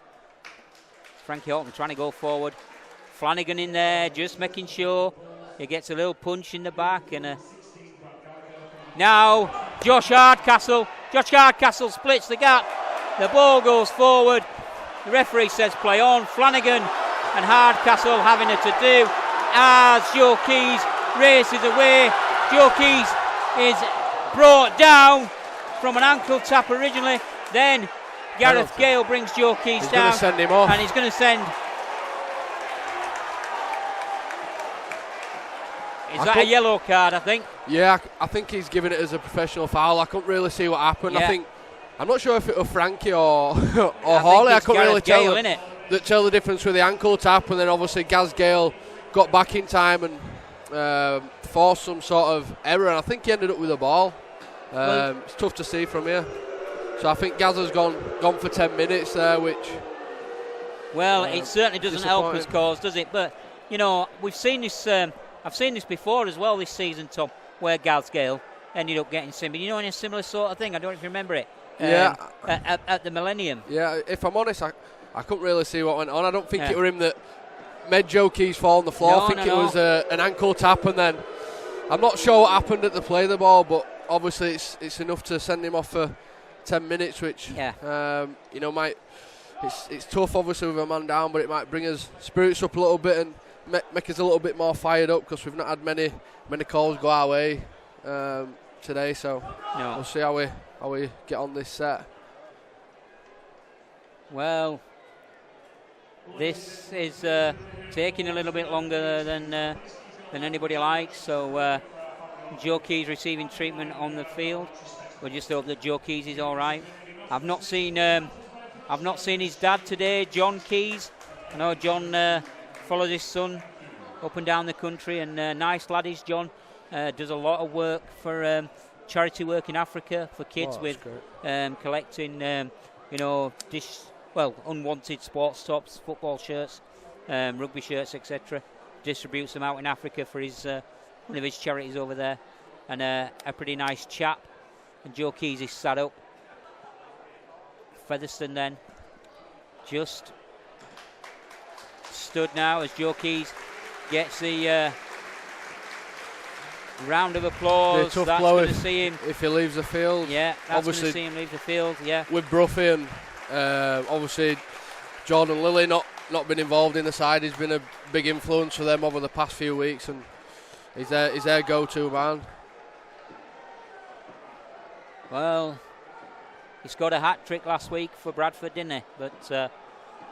S6: trying to go forward. Flanagan in there, just making sure he gets a little punch in the back. And now Josh Hardcastle splits the gap. The ball goes forward. The referee says play on. Flanagan and Hardcastle having it to do as Joe Keys races away. Joe Keys is brought down from an ankle tap originally. Then Gareth Gale brings Joe Keys down.
S5: He's going to send him off.
S6: And he's going to send. Is that a yellow card, I think?
S5: Yeah, I think he's giving it as a professional foul. I couldn't really see what happened.
S6: Yeah.
S5: I'm not sure if it was Frankie or Hawley. I couldn't really tell the difference with the ankle tap, and then obviously Gaz Gale got back in time and forced some sort of error, and I think he ended up with the ball. It's tough to see from here. So I think Gaz has gone for 10 minutes there, which...
S6: Well, it certainly doesn't help his cause, does it? But, we've seen this... I've seen this before as well this season, Tom, where Gaz Gale ended up getting similar. In a similar sort of thing. I don't know if you remember it. at the Millennium.
S5: Yeah, if I'm honest, I couldn't really see what went on. I don't think it were him that made Joe Keys fall on the floor. I think it was an ankle tap, and then I'm not sure what happened at the play of the ball, but obviously it's enough to send him off for 10 minutes, which might. It's tough, obviously, with a man down, but it might bring us spirits up a little bit and make us a little bit more fired up, because we've not had many calls go our way today. So we'll see how we get on this set.
S6: Well, this is taking a little bit longer than anybody likes. So Joe Keys receiving treatment on the field. We just hope that Joe Keys is all right. I've not seen his dad today, John Keys. I know John follows his son up and down the country, and nice lad is John. Does a lot of work for charity work in Africa for kids with collecting, unwanted sports tops, football shirts, rugby shirts, etc. Distributes them out in Africa for his one of his charities over there, and a pretty nice chap. And Joe Keys is sat up. Featherstone then just stood now as Joe Keys gets the round of applause.
S5: Tough
S6: that's
S5: blow
S6: going to see him
S5: if he leaves the field.
S6: Yeah, that's going to see him leave the field. Yeah,
S5: with Bruffy and obviously Jordan Lilly not been involved in the side. He's been a big influence for them over the past few weeks, and he's their go-to man.
S6: Well, he scored a hat-trick last week for Bradford, didn't he? But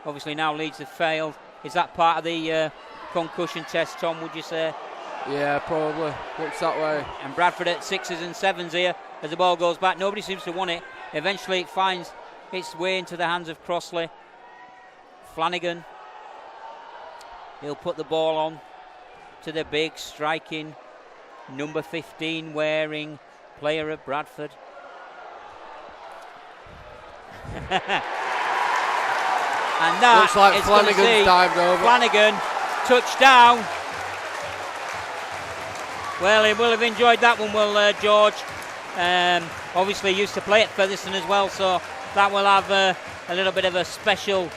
S6: obviously now Leeds have failed. Is that part of the concussion test, Tom, would you say?
S5: Yeah, probably. Looks that way.
S6: And Bradford at 6s and 7s here as the ball goes back. Nobody seems to want it. Eventually it finds its way into the hands of Crossley. Flanagan. He'll put the ball on to the big, striking, number 15 wearing player of Bradford. And that
S5: looks like
S6: is
S5: Flanagan's dived over.
S6: Flanagan, touchdown. Well, he will have enjoyed that one, will George. Obviously used to play at Featherstone as well, so that will have a little bit of a special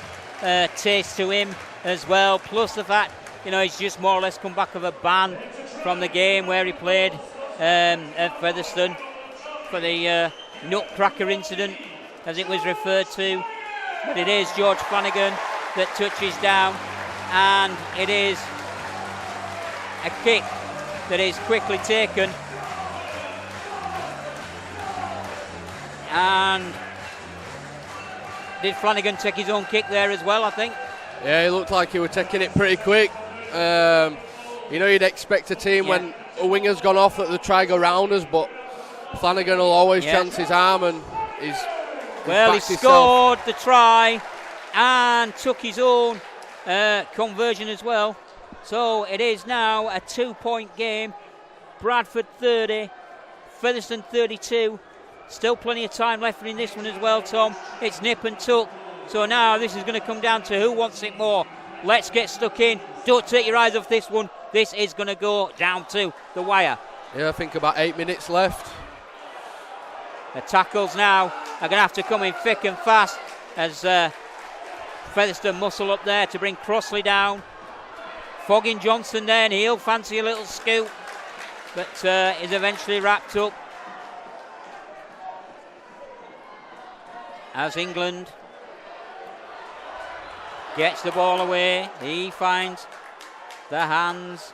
S6: taste to him as well. Plus the fact, he's just more or less come back of a ban from the game where he played at Featherstone for the nutcracker incident, as it was referred to. But it is George Flanagan that touches down, and it is a kick that is quickly taken. And did Flanagan take his own kick there as well, I think?
S5: Yeah, he looked like he was taking it pretty quick. You'd expect a team when a winger's gone off that they try go round us, but Flanagan will always chance his arm, and he's
S6: he scored the try and took his own conversion as well. So it is now a 2-point game. Bradford 30, Featherstone 32. Still plenty of time left in this one as well, Tom. It's nip and tuck. So now this is going to come down to who wants it more. Let's get stuck in. Don't take your eyes off this one. This is going to go down to the wire.
S5: Yeah, I think about 8 minutes left.
S6: The tackles now are going to have to come in thick and fast as Featherstone muscle up there to bring Crossley down. Fogging Johnson then, he'll fancy a little scoop, but is eventually wrapped up. As England gets the ball away, he finds the hands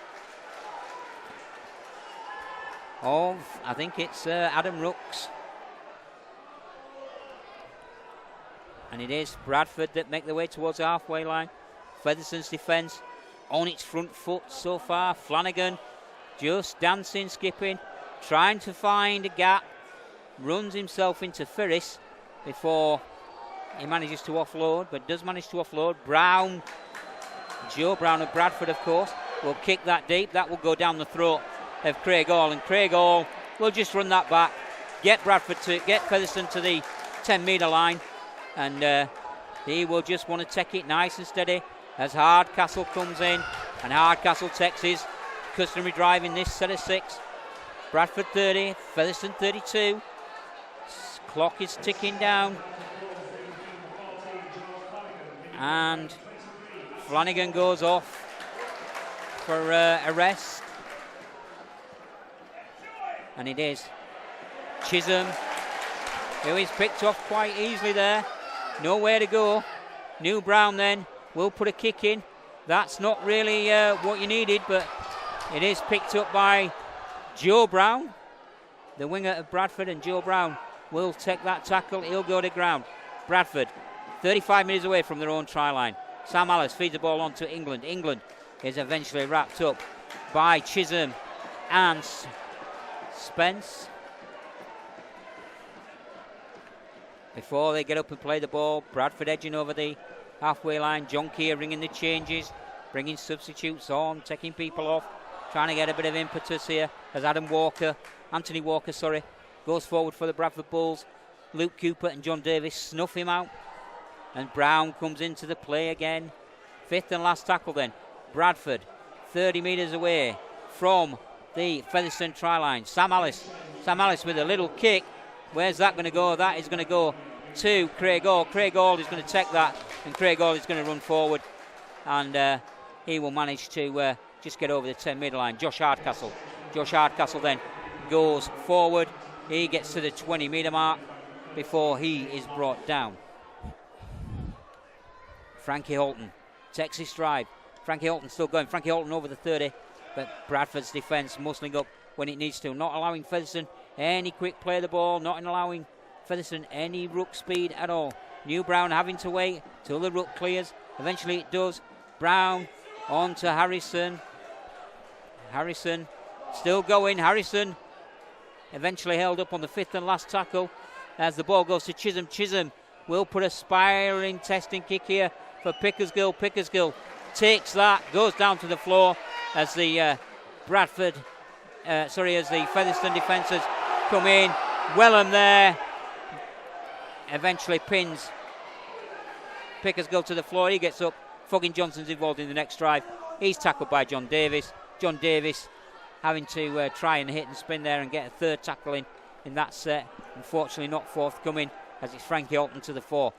S6: of, I think it's Adam Rooks. And it is Bradford that make their way towards the halfway line. Featherstone's defence on its front foot so far. Flanagan just dancing, skipping, trying to find a gap. Runs himself into Ferris before he manages to offload, but does manage to offload. Brown, Joe Brown of Bradford, of course, will kick that deep. That will go down the throat of Craig Hall, and Craig Hall will just run that back, get Featherstone to the 10-metre line, and he will just want to take it nice and steady as Hardcastle comes in, and Hardcastle takes his customary drive in this set of 6. Bradford 30, Featherstone 32. Clock is ticking down. And Flanagan goes off for a rest. And it is Chisholm, who is picked off quite easily there. Nowhere to go. New Brown then will put a kick in. That's not really what you needed, but it is picked up by Joe Brown, the winger of Bradford, and Joe Brown will take that tackle. He'll go to ground. Bradford, 35 metres away from their own try line. Sam Alice feeds the ball on to England. England is eventually wrapped up by Chisholm and Spence. Before they get up and play the ball, Bradford edging over the halfway line. John Keir ringing the changes, bringing substitutes on, taking people off, trying to get a bit of impetus here as Anthony Walker, goes forward for the Bradford Bulls. Luke Cooper and John Davis snuff him out, and Brown comes into the play again. Fifth and last tackle then. Bradford, 30 metres away from the Featherstone try line. Sam Alice with a little kick. Where's that going to go? That is going to go to Craig Auld. Craig Auld is going to take that, and Craig Auld is going to run forward, and he will manage to just get over the 10-metre line. Josh Hardcastle then goes forward. He gets to the 20-metre mark before he is brought down. Frankie Holton takes his stride. Frankie Holton still going. Frankie Holton over the 30, but Bradford's defence muscling up when it needs to, not allowing Featherstone any quick play of the ball, not allowing Featherstone any ruck speed at all. New Brown having to wait till the ruck clears. Eventually it does. Brown on to Harrison. Harrison still going. Harrison eventually held up on the fifth and last tackle as the ball goes to Chisholm. Chisholm will put a spiraling testing kick here for Pickersgill. Pickersgill takes that, goes down to the floor as the as the Featherstone defences come in. Wellham there eventually pins Pickersgill to the floor. He gets up. Foggin Johnson's involved in the next drive. He's tackled by John Davis. John Davis having to try and hit and spin there and get a third tackle in that set. Unfortunately not forthcoming as it's Frankie Holton to the fore.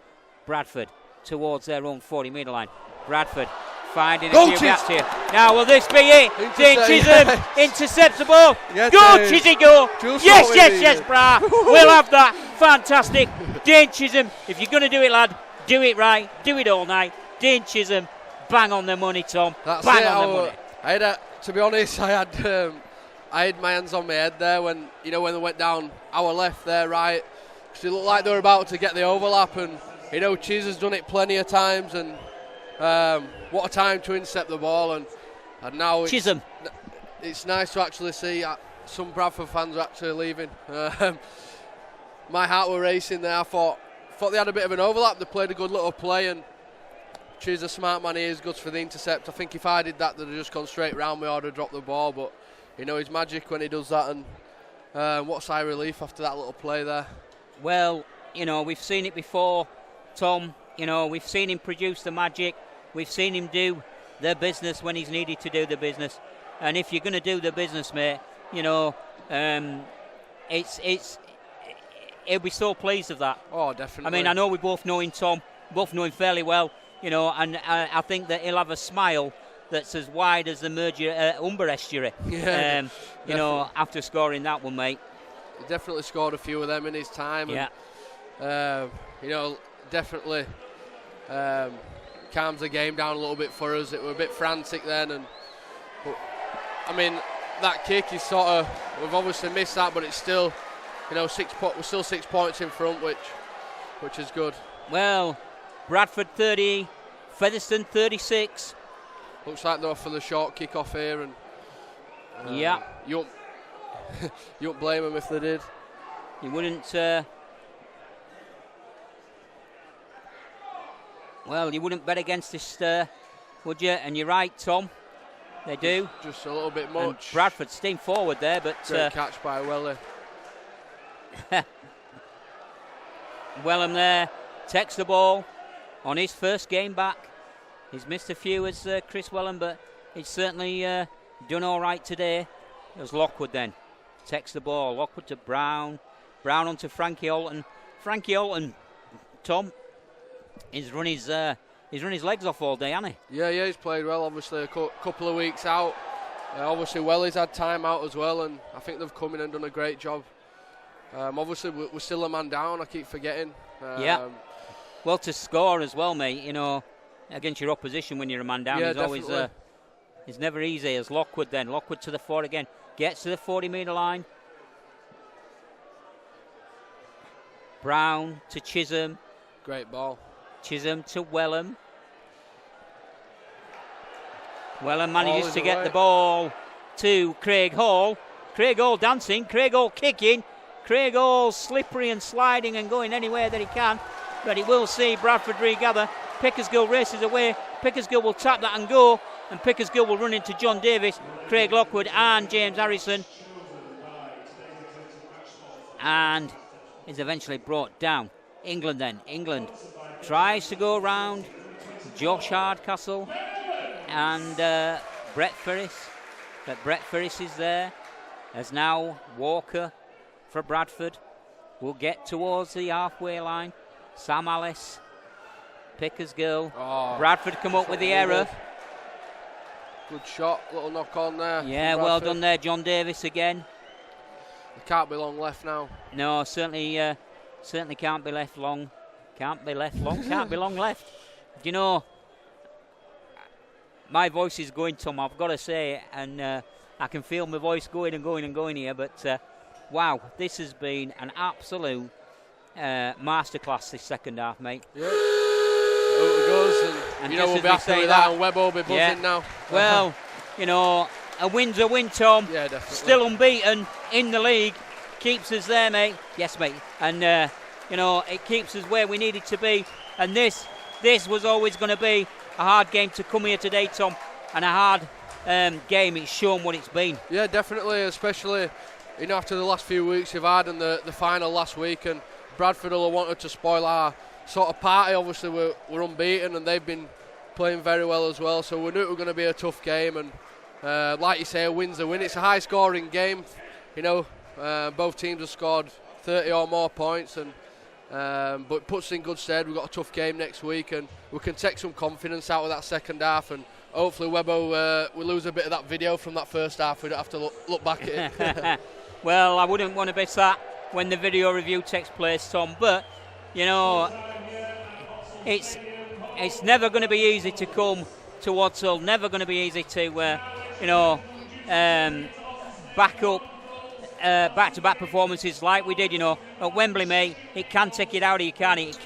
S6: Bradford towards their own 40-metre line. Bradford finding a few gaps here. Now will this be it? Dane Chisholm intercepts the ball.
S5: Yes,
S6: go Chizzy, go! Yes, Brad. We'll have that. Fantastic. Dane Chisholm, if you're going to do it, lad, do it right. Do it all night. Dane Chisholm, bang on the money, Tom.
S5: That's
S6: bang
S5: it.
S6: on the money.
S5: I had to be honest, I had my hands on my head there when they went down our left, their right, because it looked like they were about to get the overlap, and Chiz has done it plenty of times, and what a time to intercept the ball, and now
S6: Chisholm.
S5: It's nice to actually see some Bradford fans are actually leaving. My heart were racing there. I thought they had a bit of an overlap. They played a good little play, and Chiz, a smart man, he is good for the intercept. I think if I did that, they'd have just gone straight round me or have dropped the ball, but he's magic when he does that, and what a sigh of relief after that little play there.
S6: Well, we've seen it before, Tom. We've seen him produce the magic. We've seen him do the business when he's needed to do the business. And if you're going to do the business, mate, he'll be so pleased of that.
S5: Oh, definitely.
S6: I mean, I know we both know him, Tom. Both know him fairly well, and I think that he'll have a smile that's as wide as the Humber estuary.
S5: Yeah,
S6: after scoring that one, mate.
S5: He definitely scored a few of them in his time.
S6: Yeah.
S5: And, definitely calms the game down a little bit for us. It was a bit frantic then, but that kick is we've obviously missed that, but it's still, we're still 6 points in front, which is good.
S6: Well, Bradford 30, Featherstone 36.
S5: Looks like they're for the short kick off here, and
S6: yeah,
S5: you won't blame them if they did.
S6: You wouldn't. Well, you wouldn't bet against this, would you? And you're right, Tom. They do.
S5: Just a little bit much.
S6: And Bradford steam forward there, but
S5: great catch by Welly.
S6: Wellham there takes the ball on his first game back. He's missed a few as Chris Wellham, but he's certainly done all right today. It was Lockwood then. Takes the ball. Lockwood to Brown. Brown onto Frankie Holton. Frankie Alton, Tom, he's run his legs off all day, hasn't he?
S5: Yeah, he's played well. Obviously, a couple of weeks out. Obviously, Welly's had time out as well, and I think they've come in and done a great job. Obviously, we're still a man down. I keep forgetting.
S6: Yeah. Well, to score as well, mate. You know, against your opposition when you're a man down, it's never easy. As Lockwood to the 4 again, gets to the 40-metre line. Brown to Chisholm.
S5: Great ball.
S6: Chisholm to Wellham. Wellham manages to get the ball to Craig Hall. Craig Hall dancing, Craig Hall kicking, Craig Hall slippery and sliding and going anywhere that he can, but he will see Bradford regather. Pickersgill races away. Pickersgill will tap that and go, and Pickersgill will run into John Davis, Craig Lockwood and James Harrison, and is eventually brought down. England tries to go around Josh Hardcastle and Brett Ferris, but Brett Ferris is there. As now Walker for Bradford will get towards the halfway line. Sam Alice, Pickersgill. Bradford come up with the error.
S5: Good shot, little knock on there.
S6: Yeah, well done there, John Davis again.
S5: There can't be long left now.
S6: No, certainly can't be left long. Can't be long left. Do you know, my voice is going, Tom, I've got to say, and I can feel my voice going and going and going here, but wow, this has been an absolute masterclass this second half, mate.
S5: Yeah. Over goes, and you know we'll be happy with that, and Webber will be buzzing now.
S6: Well, you know, a win's a win, Tom.
S5: Yeah, definitely.
S6: Still unbeaten in the league. Keeps us there, mate. Yes, mate. And, you know, it keeps us where we needed to be. And this was always going to be a hard game to come here today, Tom. And a hard game. It's shown what it's been.
S5: Yeah, definitely, especially, you know, after the last few weeks you've had and the final last week. And Bradford will have wanted to spoil our sort of party. Obviously, we're unbeaten and they've been playing very well as well. So we knew it was going to be a tough game. And like you say, a win's a win. It's a high-scoring game. You know, both teams have scored 30 or more points, and but it puts us in good stead. We've got a tough game next week, and we can take some confidence out of that second half. And hopefully, Webbo will lose a bit of that video from that first half. We don't have to look back at it.
S6: Well, I wouldn't want to be sat when the video review takes place, Tom. But you know, it's never going to be easy to come to Wadsall. Never going to be easy to back up back-to-back performances like we did, you know, at Wembley, mate. It can take it out of you, can't it?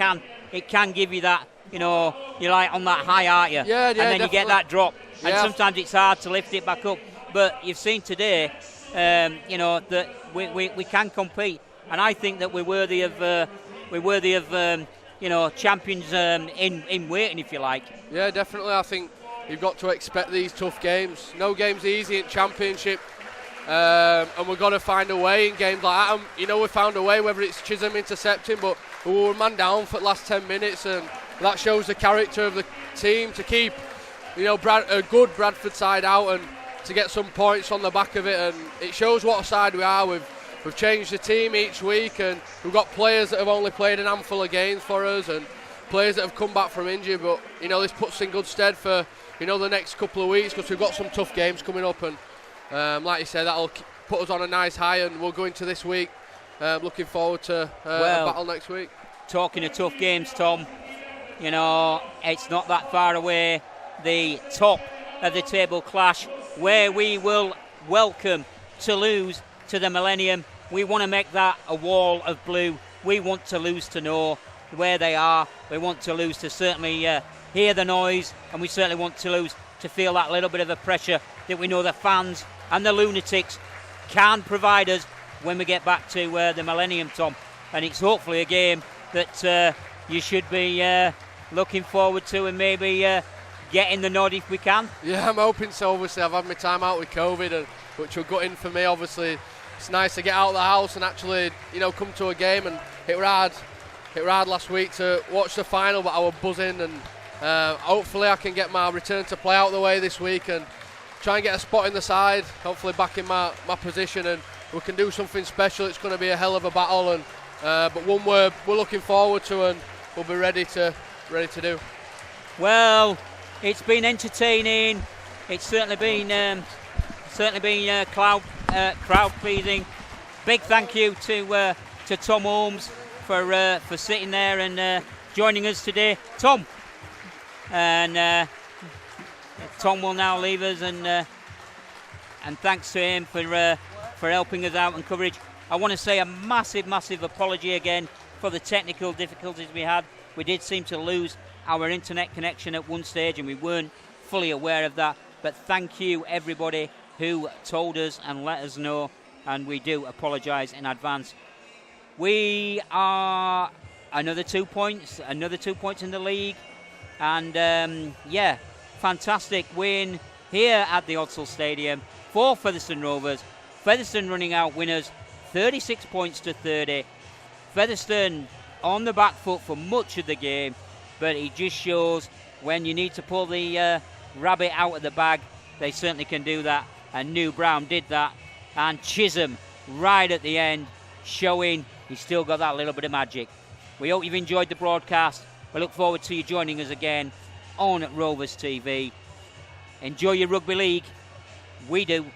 S6: It can give you that, you know, you're like on that high, aren't you?
S5: Yeah,
S6: and then
S5: definitely.
S6: You get that drop, and
S5: yeah.
S6: Sometimes it's hard to lift it back up. But you've seen today, you know, that we can compete, and I think that we're worthy of you know, champions in waiting, if you like.
S5: Yeah, definitely. I think you've got to expect these tough games. No game's easy in Championship. And we've got to find a way in games like that. You know, we found a way, whether it's Chisholm intercepting, but we were man down for the last 10 minutes, and that shows the character of the team to keep, you know, a good Bradford side out and to get some points on the back of it. And it shows what a side we are. We've changed the team each week, and we've got players that have only played an handful of games for us, and players that have come back from injury. But you know, this puts us in good stead for, you know, the next couple of weeks, because we've got some tough games coming up, and like you said, that'll put us on a nice high, and we'll go into this week looking forward to a battle next week. Talking
S6: of tough games, Tom, you know, it's not that far away. The top of the table clash, where we will welcome Toulouse to the Millennium. We want to make that a wall of blue. We want Toulouse to know where they are. We want Toulouse to certainly hear the noise, and we certainly want Toulouse to feel that little bit of a pressure that we know the fans and the lunatics can provide us when we get back to the Millennium, Tom. And it's hopefully a game that you should be looking forward to, and maybe getting the nod if we can.
S5: Yeah, I'm hoping so. Obviously, I've had my time out with COVID, which was gutting for me. Obviously, it's nice to get out of the house and actually, you know, come to a game. And it was hard last week to watch the final, but I was buzzing, and hopefully I can get my return to play out the way this week and try and get a spot in the side, hopefully back in my position, and we can do something special. It's going to be a hell of a battle, and but one we're looking forward to and we'll be ready to do.
S6: Well, it's been entertaining. It's certainly been crowd pleasing. Big thank you to Tom Holmes for sitting there and joining us today, Tom. And Tom will now leave us, and thanks to him for helping us out and coverage. I want to say a massive apology again for the technical difficulties we had. We did seem to lose our internet connection at one stage, and we weren't fully aware of that. But thank you, everybody who told us and let us know, and we do apologise in advance. We are another 2 points in the league, and fantastic win here at the Odsal Stadium for Featherstone Rovers. Featherstone running out winners, 36 points to 30. Featherstone on the back foot for much of the game, but it just shows when you need to pull the rabbit out of the bag, they certainly can do that. And New Brown did that, and Chisholm right at the end, showing he's still got that little bit of magic. We hope you've enjoyed the broadcast. We look forward to you joining us again on Rovers TV. Enjoy your rugby league. We do.